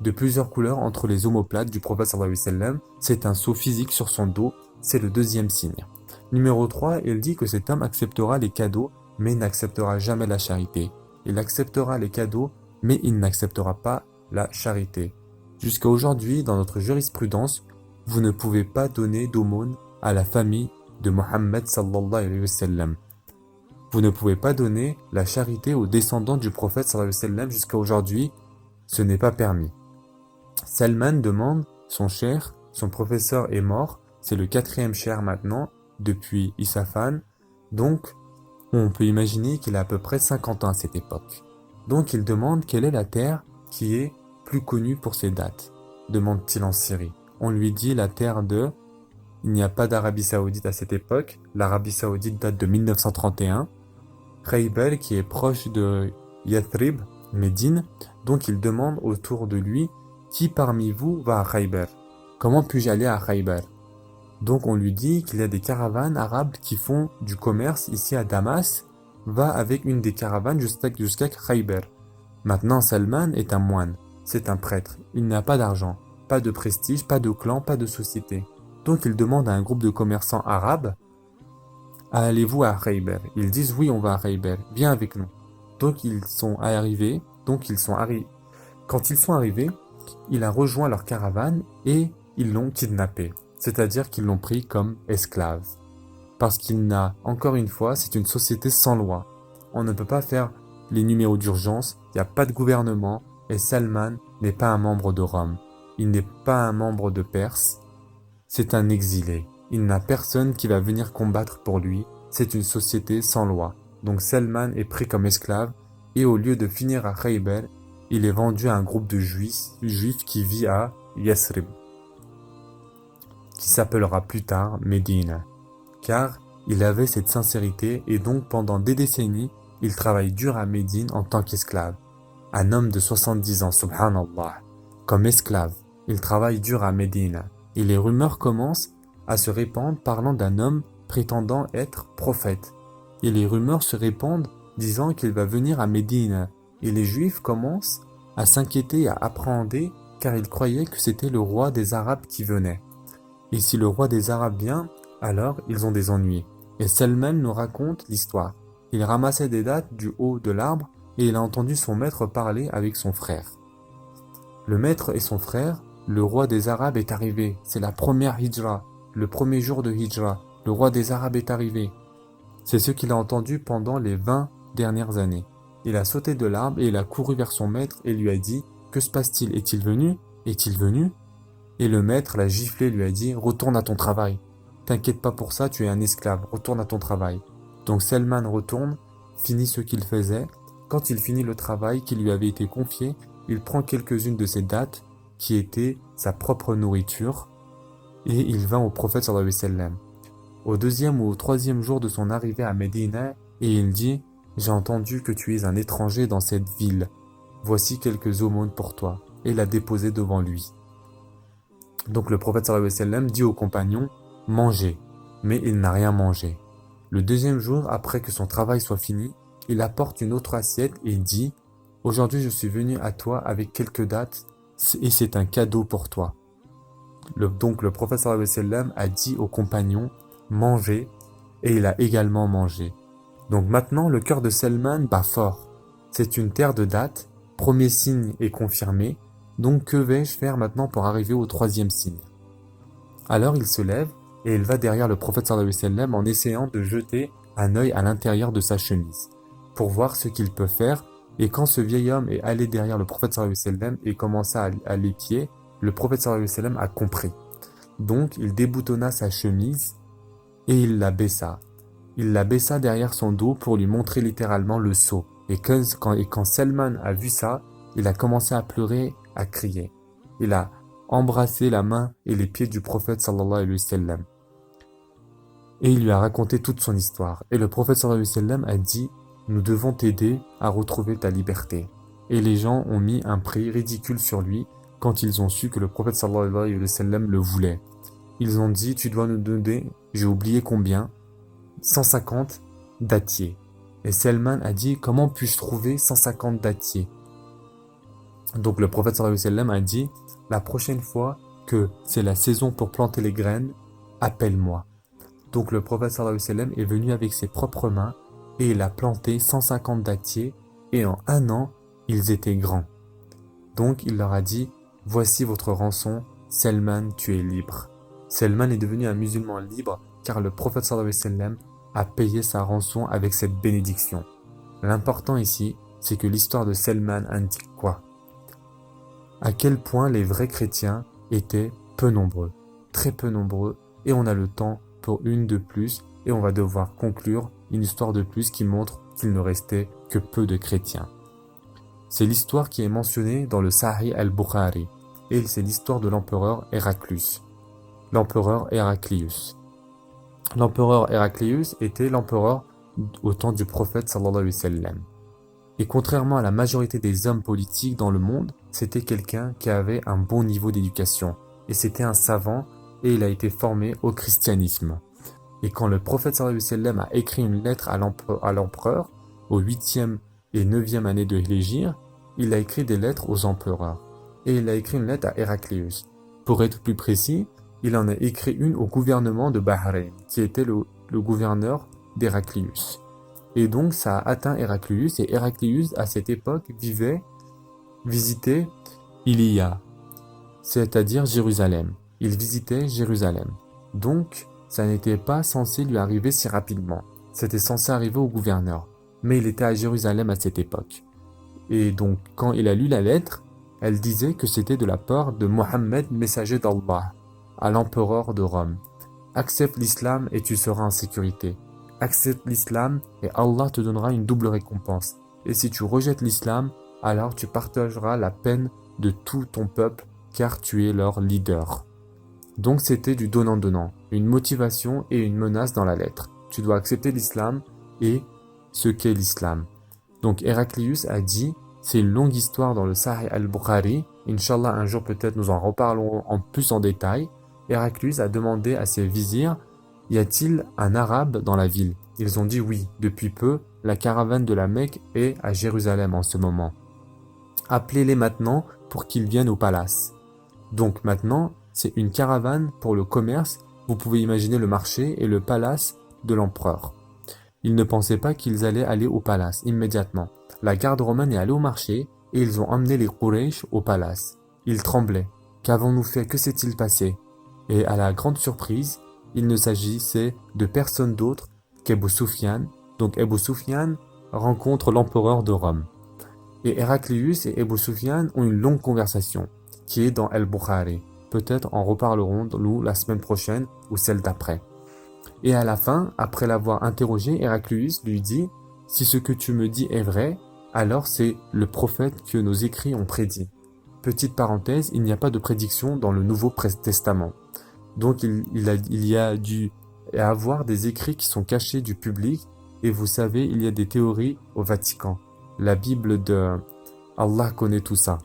Speaker 2: De plusieurs couleurs entre les omoplates du prophète sallallahu alayhi wa sallam, c'est un sceau physique sur son dos, c'est le 2e signe. Numéro 3, il dit que cet homme acceptera les cadeaux, mais n'acceptera jamais la charité. Il acceptera les cadeaux, mais il n'acceptera pas la charité. Jusqu'à aujourd'hui, dans notre jurisprudence, vous ne pouvez pas donner d'aumône à la famille de Mohammed sallallahu alayhi wa sallam. Vous ne pouvez pas donner la charité aux descendants du prophète sallallahu alayhi wa sallam jusqu'à aujourd'hui, ce n'est pas permis. Salman demande son cheikh, son professeur est mort, c'est le 4e cheikh maintenant, depuis Isafan, donc on peut imaginer qu'il a à peu près 50 ans à cette époque. Donc il demande quelle est la terre qui est plus connue pour ses dates, demande-t-il en Syrie. On lui dit la terre de... Il n'y a pas d'Arabie Saoudite à cette époque, l'Arabie Saoudite date de 1931. Khaybar qui est proche de Yathrib, Médine, donc il demande autour de lui qui parmi vous va à Khaybar? Comment puis-je aller à Khaybar? Donc on lui dit qu'il y a des caravanes arabes qui font du commerce ici à Damas, va avec une des caravanes jusqu'à Khaybar. Maintenant Salman est un moine, c'est un prêtre, il n'a pas d'argent, pas de prestige, pas de clan, pas de société. Donc il demande à un groupe de commerçants arabes, allez-vous à Khaybar? Ils disent oui on va à Khaybar, viens avec nous. Donc ils sont arrivés, quand ils sont arrivés, il a rejoint leur caravane et ils l'ont kidnappé. C'est-à-dire qu'ils l'ont pris comme esclave. Parce qu'il n'a, encore une fois, c'est une société sans loi. On ne peut pas faire les numéros d'urgence, il n'y a pas de gouvernement, et Salman n'est pas un membre de Rome. Il n'est pas un membre de Perse, c'est un exilé. Il n'a personne qui va venir combattre pour lui, c'est une société sans loi. Donc Salman est pris comme esclave, et au lieu de finir à Khaybar, il est vendu à un groupe de juifs qui vit à Yathrib, qui s'appellera plus tard Médine, car il avait cette sincérité et donc pendant des décennies, il travaille dur à Médine en tant qu'esclave. Un homme de 70 ans, subhanallah, comme esclave, il travaille dur à Médine et les rumeurs commencent à se répandre parlant d'un homme prétendant être prophète. Et les rumeurs se répandent disant qu'il va venir à Médine et les juifs commencent à s'inquiéter et à appréhender car ils croyaient que c'était le roi des Arabes qui venait. Et si le roi des Arabes vient, alors ils ont des ennuis. Et Salman nous raconte l'histoire. Il ramassait des dattes du haut de l'arbre et il a entendu son maître parler avec son frère. Le maître et son frère, le roi des Arabes est arrivé. C'est la première hijra, le premier jour de hijra. Le roi des Arabes est arrivé. C'est ce qu'il a entendu pendant les 20 dernières années. Il a sauté de l'arbre et il a couru vers son maître et lui a dit « Que se passe-t-il? Est-il venu? Est-il venu ?» Et le maître l'a giflé, lui a dit « Retourne à ton travail. T'inquiète pas pour ça, tu es un esclave. Retourne à ton travail. » Donc Salman retourne finit ce qu'il faisait. Quand il finit le travail qui lui avait été confié, il prend quelques-unes de ces dattes qui étaient sa propre nourriture et il vint au prophète sallallahu alayhi wa sallam. Au deuxième ou au troisième jour de son arrivée à Médine, et il dit « J'ai entendu que tu es un étranger dans cette ville. Voici quelques aumônes pour toi. » Et l'a déposé devant lui. Donc le prophète sallallahu alayhi wa sallam dit aux compagnons « Mangez », mais il n'a rien mangé. Le deuxième jour, après que son travail soit fini, il apporte une autre assiette et dit « Aujourd'hui je suis venu à toi avec quelques dattes et c'est un cadeau pour toi. » Donc le prophète sallallahu alayhi wa sallam a dit aux compagnons « Mangez » et il a également mangé. Donc maintenant le cœur de Salman bat fort. C'est une terre de dattes, premier signe est confirmé, donc que vais-je faire maintenant pour arriver au troisième signe? Alors il se lève et il va derrière le prophète sallallahu alayhi wa sallam en essayant de jeter un œil à l'intérieur de sa chemise pour voir ce qu'il peut faire. Et quand ce vieil homme est allé derrière le prophète sallallahu alayhi wa sallam et commença à l'épier, le prophète sallallahu alayhi wa sallam a compris. Donc il déboutonna sa chemise et il la baissa. Il la baissa derrière son dos pour lui montrer littéralement le sceau. Et quand Salman a vu ça, il a commencé à pleurer, à crier. Il a embrassé la main et les pieds du prophète sallallahu alayhi wa sallam. Et il lui a raconté toute son histoire. Et le prophète sallallahu alayhi wa sallam a dit « Nous devons t'aider à retrouver ta liberté. » Et les gens ont mis un prix ridicule sur lui quand ils ont su que le prophète sallallahu alayhi wa sallam le voulait. Ils ont dit « Tu dois nous donner, j'ai oublié combien, 150 dattiers. » Et Salman a dit « Comment puis-je trouver 150 dattiers ?» Donc le prophète sallallahu alayhi wa sallam a dit « La prochaine fois que c'est la saison pour planter les graines, appelle-moi. » Donc le prophète sallallahu alayhi wa sallam est venu avec ses propres mains et il a planté 150 dattiers et en un an, ils étaient grands. Donc il leur a dit « Voici votre rançon, Salman, tu es libre. » Salman est devenu un musulman libre car le prophète sallallahu alayhi wa sallam a payé sa rançon avec cette bénédiction. L'important ici, c'est que l'histoire de Salman indique quoi? À quel point les vrais chrétiens étaient peu nombreux, très peu nombreux, et on a le temps pour une de plus, et on va devoir conclure une histoire de plus qui montre qu'il ne restait que peu de chrétiens. C'est l'histoire qui est mentionnée dans le Sahih al-Bukhari, et c'est l'histoire de l'empereur Héraclius. L'empereur Héraclius. L'empereur Héraclius était l'empereur au temps du prophète sallallahu alayhi wa sallam. Et contrairement à la majorité des hommes politiques dans le monde, c'était quelqu'un qui avait un bon niveau d'éducation. Et c'était un savant et il a été formé au christianisme. Et quand le prophète sallallahu alayhi wa sallam a écrit une lettre à l'empereur, au 8e et 9e année de Hégire, il a écrit des lettres aux empereurs. Et il a écrit une lettre à Héraclius. Pour être plus précis, il en a écrit une au gouvernement de Bahreïn, qui était le gouverneur d'Héraclius. Et donc ça a atteint Héraclius, et Héraclius à cette époque visitait Ilia, c'est-à-dire Jérusalem. Il visitait Jérusalem. Donc ça n'était pas censé lui arriver si rapidement. C'était censé arriver au gouverneur. Mais il était à Jérusalem à cette époque. Et donc quand il a lu la lettre, elle disait que c'était de la part de Mohammed, messager d'Allah, à l'empereur de Rome. Accepte l'islam et tu seras en sécurité. Accepte l'islam et Allah te donnera une double récompense. Et si tu rejettes l'islam, alors tu partageras la peine de tout ton peuple car tu es leur leader. Donc c'était du donnant-donnant, une motivation et une menace dans la lettre. Tu dois accepter l'islam et ce qu'est l'islam. Donc Héraclius a dit, c'est une longue histoire dans le Sahih al-Bukhari, Inch'Allah un jour peut-être nous en reparlerons en plus en détail. Héraclius a demandé à ses vizirs, y a-t-il un arabe dans la ville? Ils ont dit oui, depuis peu, la caravane de la Mecque est à Jérusalem en ce moment. Appelez-les maintenant pour qu'ils viennent au palace. Donc maintenant, c'est une caravane pour le commerce, vous pouvez imaginer le marché et le palace de l'empereur. Ils ne pensaient pas qu'ils allaient aller au palace immédiatement. La garde romaine est allée au marché et ils ont emmené les Quraysh au palace. Ils tremblaient. Qu'avons-nous fait? Que s'est-il passé? Et à la grande surprise, il ne s'agissait de personne d'autre qu'Abu Sufyan. Donc Abu Sufyan rencontre l'empereur de Rome. Et Héraclius et Abu Sufyan ont une longue conversation qui est dans Al-Bukhari. Peut-être en reparlerons-nous la semaine prochaine ou celle d'après. Et à la fin, après l'avoir interrogé, Héraclius lui dit « Si ce que tu me dis est vrai, alors c'est le prophète que nos écrits ont prédit. Petite parenthèse, il n'y a pas de prédiction dans le Nouveau Testament. Donc il y a dû avoir des écrits qui sont cachés du public. Et vous savez, il y a des théories au Vatican. La Bible de Allah connaît tout ça.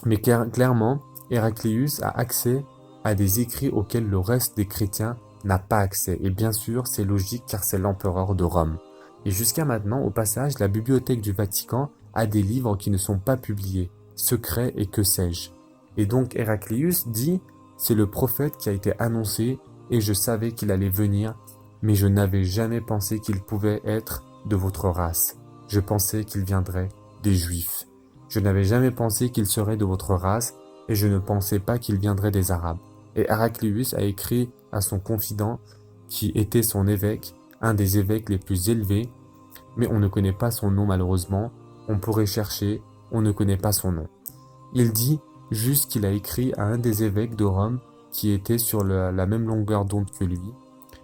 Speaker 2: Mais clairement, Héraclius a accès à des écrits auxquels le reste des chrétiens n'a pas accès. Et bien sûr, c'est logique car c'est l'empereur de Rome. Et jusqu'à maintenant, au passage, la bibliothèque du Vatican a des livres qui ne sont pas publiés, secrets et que sais-je. Et donc Héraclius dit, c'est le prophète qui a été annoncé et je savais qu'il allait venir, mais je n'avais jamais pensé qu'il pouvait être de votre race. Je pensais qu'il viendrait des Juifs. Je n'avais jamais pensé qu'il serait de votre race et je ne pensais pas qu'il viendrait des Arabes. Et Héraclius a écrit à son confident, qui était son évêque, un des évêques les plus élevés, mais on ne connaît pas son nom malheureusement, on pourrait chercher, on ne connaît pas son nom. Il dit juste qu'il a écrit à un des évêques de Rome qui était sur la même longueur d'onde que lui,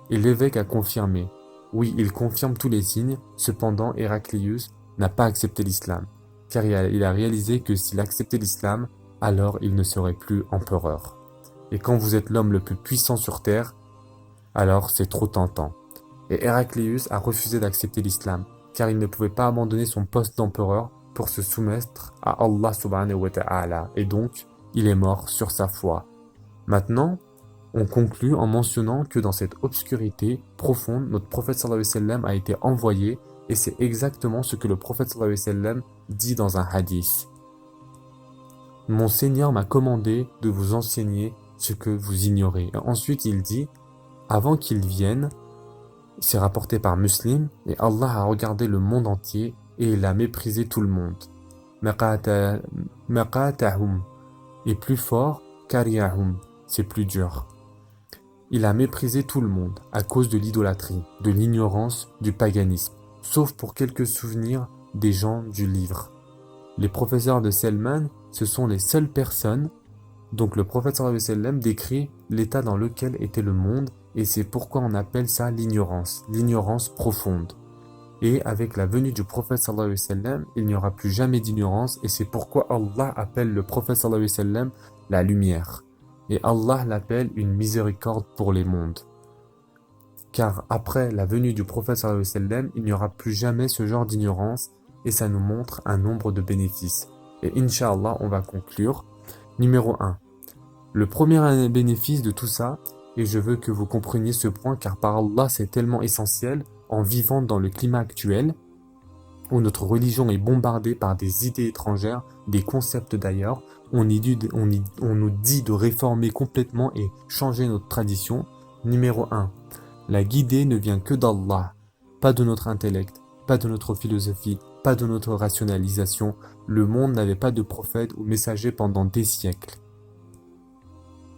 Speaker 2: et l'évêque a confirmé. Oui, il confirme tous les signes, cependant Héraclius n'a pas accepté l'islam, car il a réalisé que s'il acceptait l'islam, alors il ne serait plus empereur. Et quand vous êtes l'homme le plus puissant sur terre, alors c'est trop tentant. Et Héraclius a refusé d'accepter l'islam, car il ne pouvait pas abandonner son poste d'empereur pour se soumettre à Allah subhanahu wa ta'ala, et donc il est mort sur sa foi. Maintenant, on conclut en mentionnant que dans cette obscurité profonde, notre prophète sallallahu alayhi wa sallam a été envoyé, et c'est exactement ce que le prophète sallallahu alayhi wa sallam dit dans un hadith. Mon Seigneur m'a commandé de vous enseigner ce que vous ignorez. Et ensuite il dit, avant qu'il vienne, c'est rapporté par Muslim, et Allah a regardé le monde entier et il a méprisé tout le monde. Maqatahum est plus fort, kariyahum, c'est plus dur. Il a méprisé tout le monde à cause de l'idolâtrie, de l'ignorance, du paganisme, sauf pour quelques souvenirs des gens du livre. Les professeurs de Selman, ce sont les seules personnes. Donc le prophète sallallahu alayhi wa sallam décrit l'état dans lequel était le monde et c'est pourquoi on appelle ça l'ignorance profonde. Et avec la venue du prophète sallallahu alayhi wa sallam, il n'y aura plus jamais d'ignorance et c'est pourquoi Allah appelle le prophète sallallahu alayhi wa sallam la lumière. Et Allah l'appelle une miséricorde pour les mondes. Car après la venue du prophète sallallahu alayhi wa sallam, il n'y aura plus jamais ce genre d'ignorance et ça nous montre un nombre de bénéfices. Et Inch'Allah, on va conclure. Numéro 1. Le premier bénéfice de tout ça, et je veux que vous compreniez ce point car par Allah c'est tellement essentiel, en vivant dans le climat actuel, où notre religion est bombardée par des idées étrangères, des concepts d'ailleurs, on nous dit de réformer complètement et changer notre tradition. Numéro 1. La guidée ne vient que d'Allah, pas de notre intellect, pas de notre philosophie, pas de notre rationalisation. Le monde n'avait pas de prophète ou messager pendant des siècles.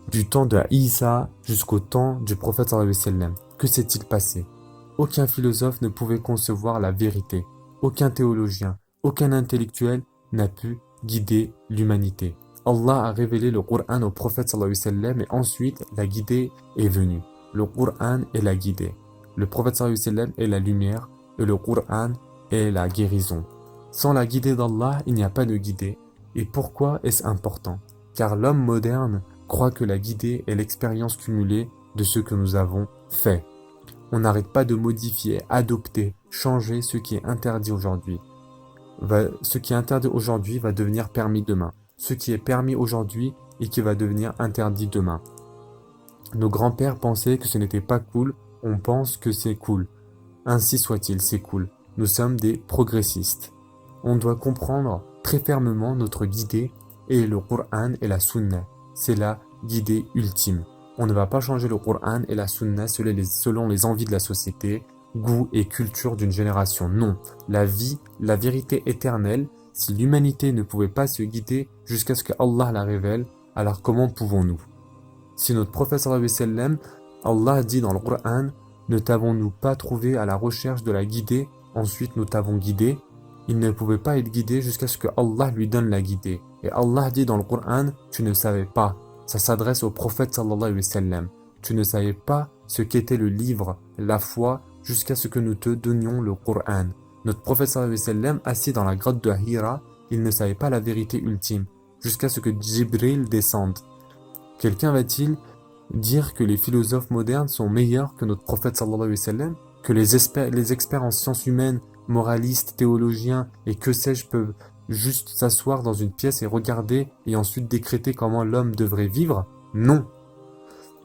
Speaker 2: Du temps de Isa jusqu'au temps du prophète sallallahu alayhi wa sallam. Que s'est-il passé? Aucun philosophe ne pouvait concevoir la vérité. Aucun théologien, aucun intellectuel n'a pu guider l'humanité. Allah a révélé le Coran au prophète sallallahu alayhi wa sallam et ensuite la guidée est venue. Le Coran est la guidée. Le prophète sallallahu alayhi wa sallam est la lumière et le Coran est la guérison. Sans la guidée d'Allah, il n'y a pas de guidée. Et pourquoi est-ce important? Car l'homme moderne croit que la guidée est l'expérience cumulée de ce que nous avons fait. On n'arrête pas de modifier, adopter, changer ce qui est interdit aujourd'hui. Ce qui est interdit aujourd'hui va devenir permis demain. Ce qui est permis aujourd'hui et qui va devenir interdit demain. Nos grands-pères pensaient que ce n'était pas cool, on pense que c'est cool. Ainsi soit-il, c'est cool. Nous sommes des progressistes. On doit comprendre très fermement notre guidée et le Coran et la Sunna. C'est la guidée ultime. On ne va pas changer le Coran et la Sunna selon les envies de la société, goût et culture d'une génération. Non, la vie, la vérité éternelle, si l'humanité ne pouvait pas se guider jusqu'à ce que Allah la révèle, alors comment pouvons-nous? Si notre prophète sallallahu alayhi wa sallam, Allah dit dans le Coran, ne t'avons-nous pas trouvé à la recherche de la guidée, ensuite nous t'avons guidé? Il ne pouvait pas être guidé jusqu'à ce que Allah lui donne la guidée. Et Allah dit dans le Coran, tu ne savais pas. Ça s'adresse au prophète sallallahu alayhi wa sallam. Tu ne savais pas ce qu'était le livre, la foi, jusqu'à ce que nous te donnions le Coran. Notre prophète sallallahu alayhi wa sallam, assis dans la grotte de Hira, il ne savait pas la vérité ultime, jusqu'à ce que Jibril descende. Quelqu'un va-t-il dire que les philosophes modernes sont meilleurs que notre prophète sallallahu alayhi wa sallam, que les experts en sciences humaines, moralistes, théologiens et que sais-je peuvent juste s'asseoir dans une pièce et regarder et ensuite décréter comment l'homme devrait vivre? Non.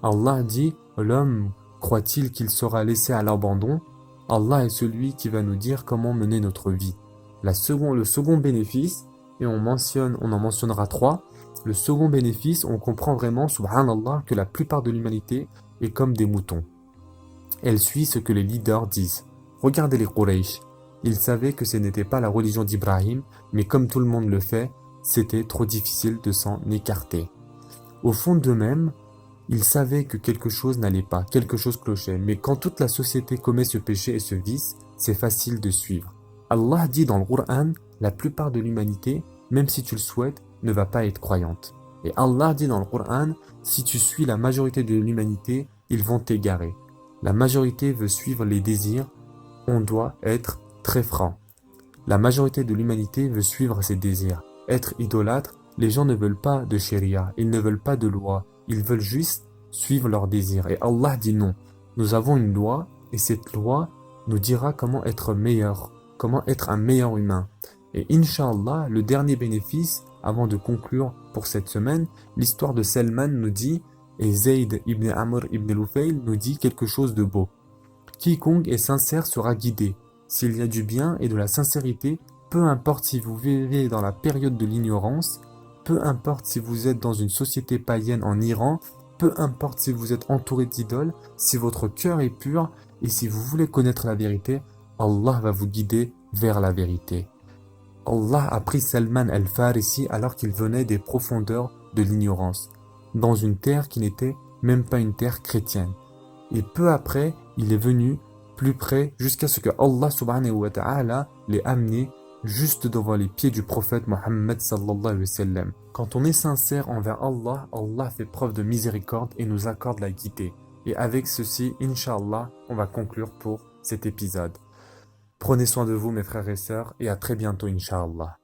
Speaker 2: Allah dit, l'homme croit-il qu'il sera laissé à l'abandon? Allah est celui qui va nous dire comment mener notre vie. Le second bénéfice, et on en mentionnera 3, le second bénéfice, on comprend vraiment, subhanallah, que la plupart de l'humanité est comme des moutons. Elle suit ce que les leaders disent. Regardez les Quraysh. Ils savaient que ce n'était pas la religion d'Ibrahim, mais comme tout le monde le fait, c'était trop difficile de s'en écarter. Au fond d'eux-mêmes, ils savaient que quelque chose n'allait pas, quelque chose clochait, mais quand toute la société commet ce péché et ce vice, c'est facile de suivre. Allah dit dans le Coran, la plupart de l'humanité, même si tu le souhaites, ne va pas être croyante. Et Allah dit dans le Coran, si tu suis la majorité de l'humanité, ils vont t'égarer. La majorité veut suivre les désirs, on doit être très franc. La majorité de l'humanité veut suivre ses désirs. Être idolâtre, les gens ne veulent pas de sharia, ils ne veulent pas de loi, ils veulent juste suivre leurs désirs. Et Allah dit non. Nous avons une loi et cette loi nous dira comment être meilleur, comment être un meilleur humain. Et Inch'Allah, le dernier bénéfice, avant de conclure pour cette semaine, l'histoire de Salman nous dit, et Zayd ibn Amr ibn Lufayl nous dit quelque chose de beau. Quiconque est sincère sera guidé. S'il y a du bien et de la sincérité, peu importe si vous vivez dans la période de l'ignorance, peu importe si vous êtes dans une société païenne en Iran, peu importe si vous êtes entouré d'idoles, si votre cœur est pur et si vous voulez connaître la vérité, Allah va vous guider vers la vérité. Allah a pris Salman al-Farisi alors qu'il venait des profondeurs de l'ignorance, dans une terre qui n'était même pas une terre chrétienne. Et peu après, il est venu plus près jusqu'à ce que Allah subhanahu wa ta'ala l'ait amené juste devant les pieds du prophète Mohammed sallallahu alayhi wa sallam. Quand on est sincère envers Allah, Allah fait preuve de miséricorde et nous accorde la guidée. Et avec ceci, Inch'Allah, on va conclure pour cet épisode. Prenez soin de vous mes frères et sœurs et à très bientôt Inch'Allah.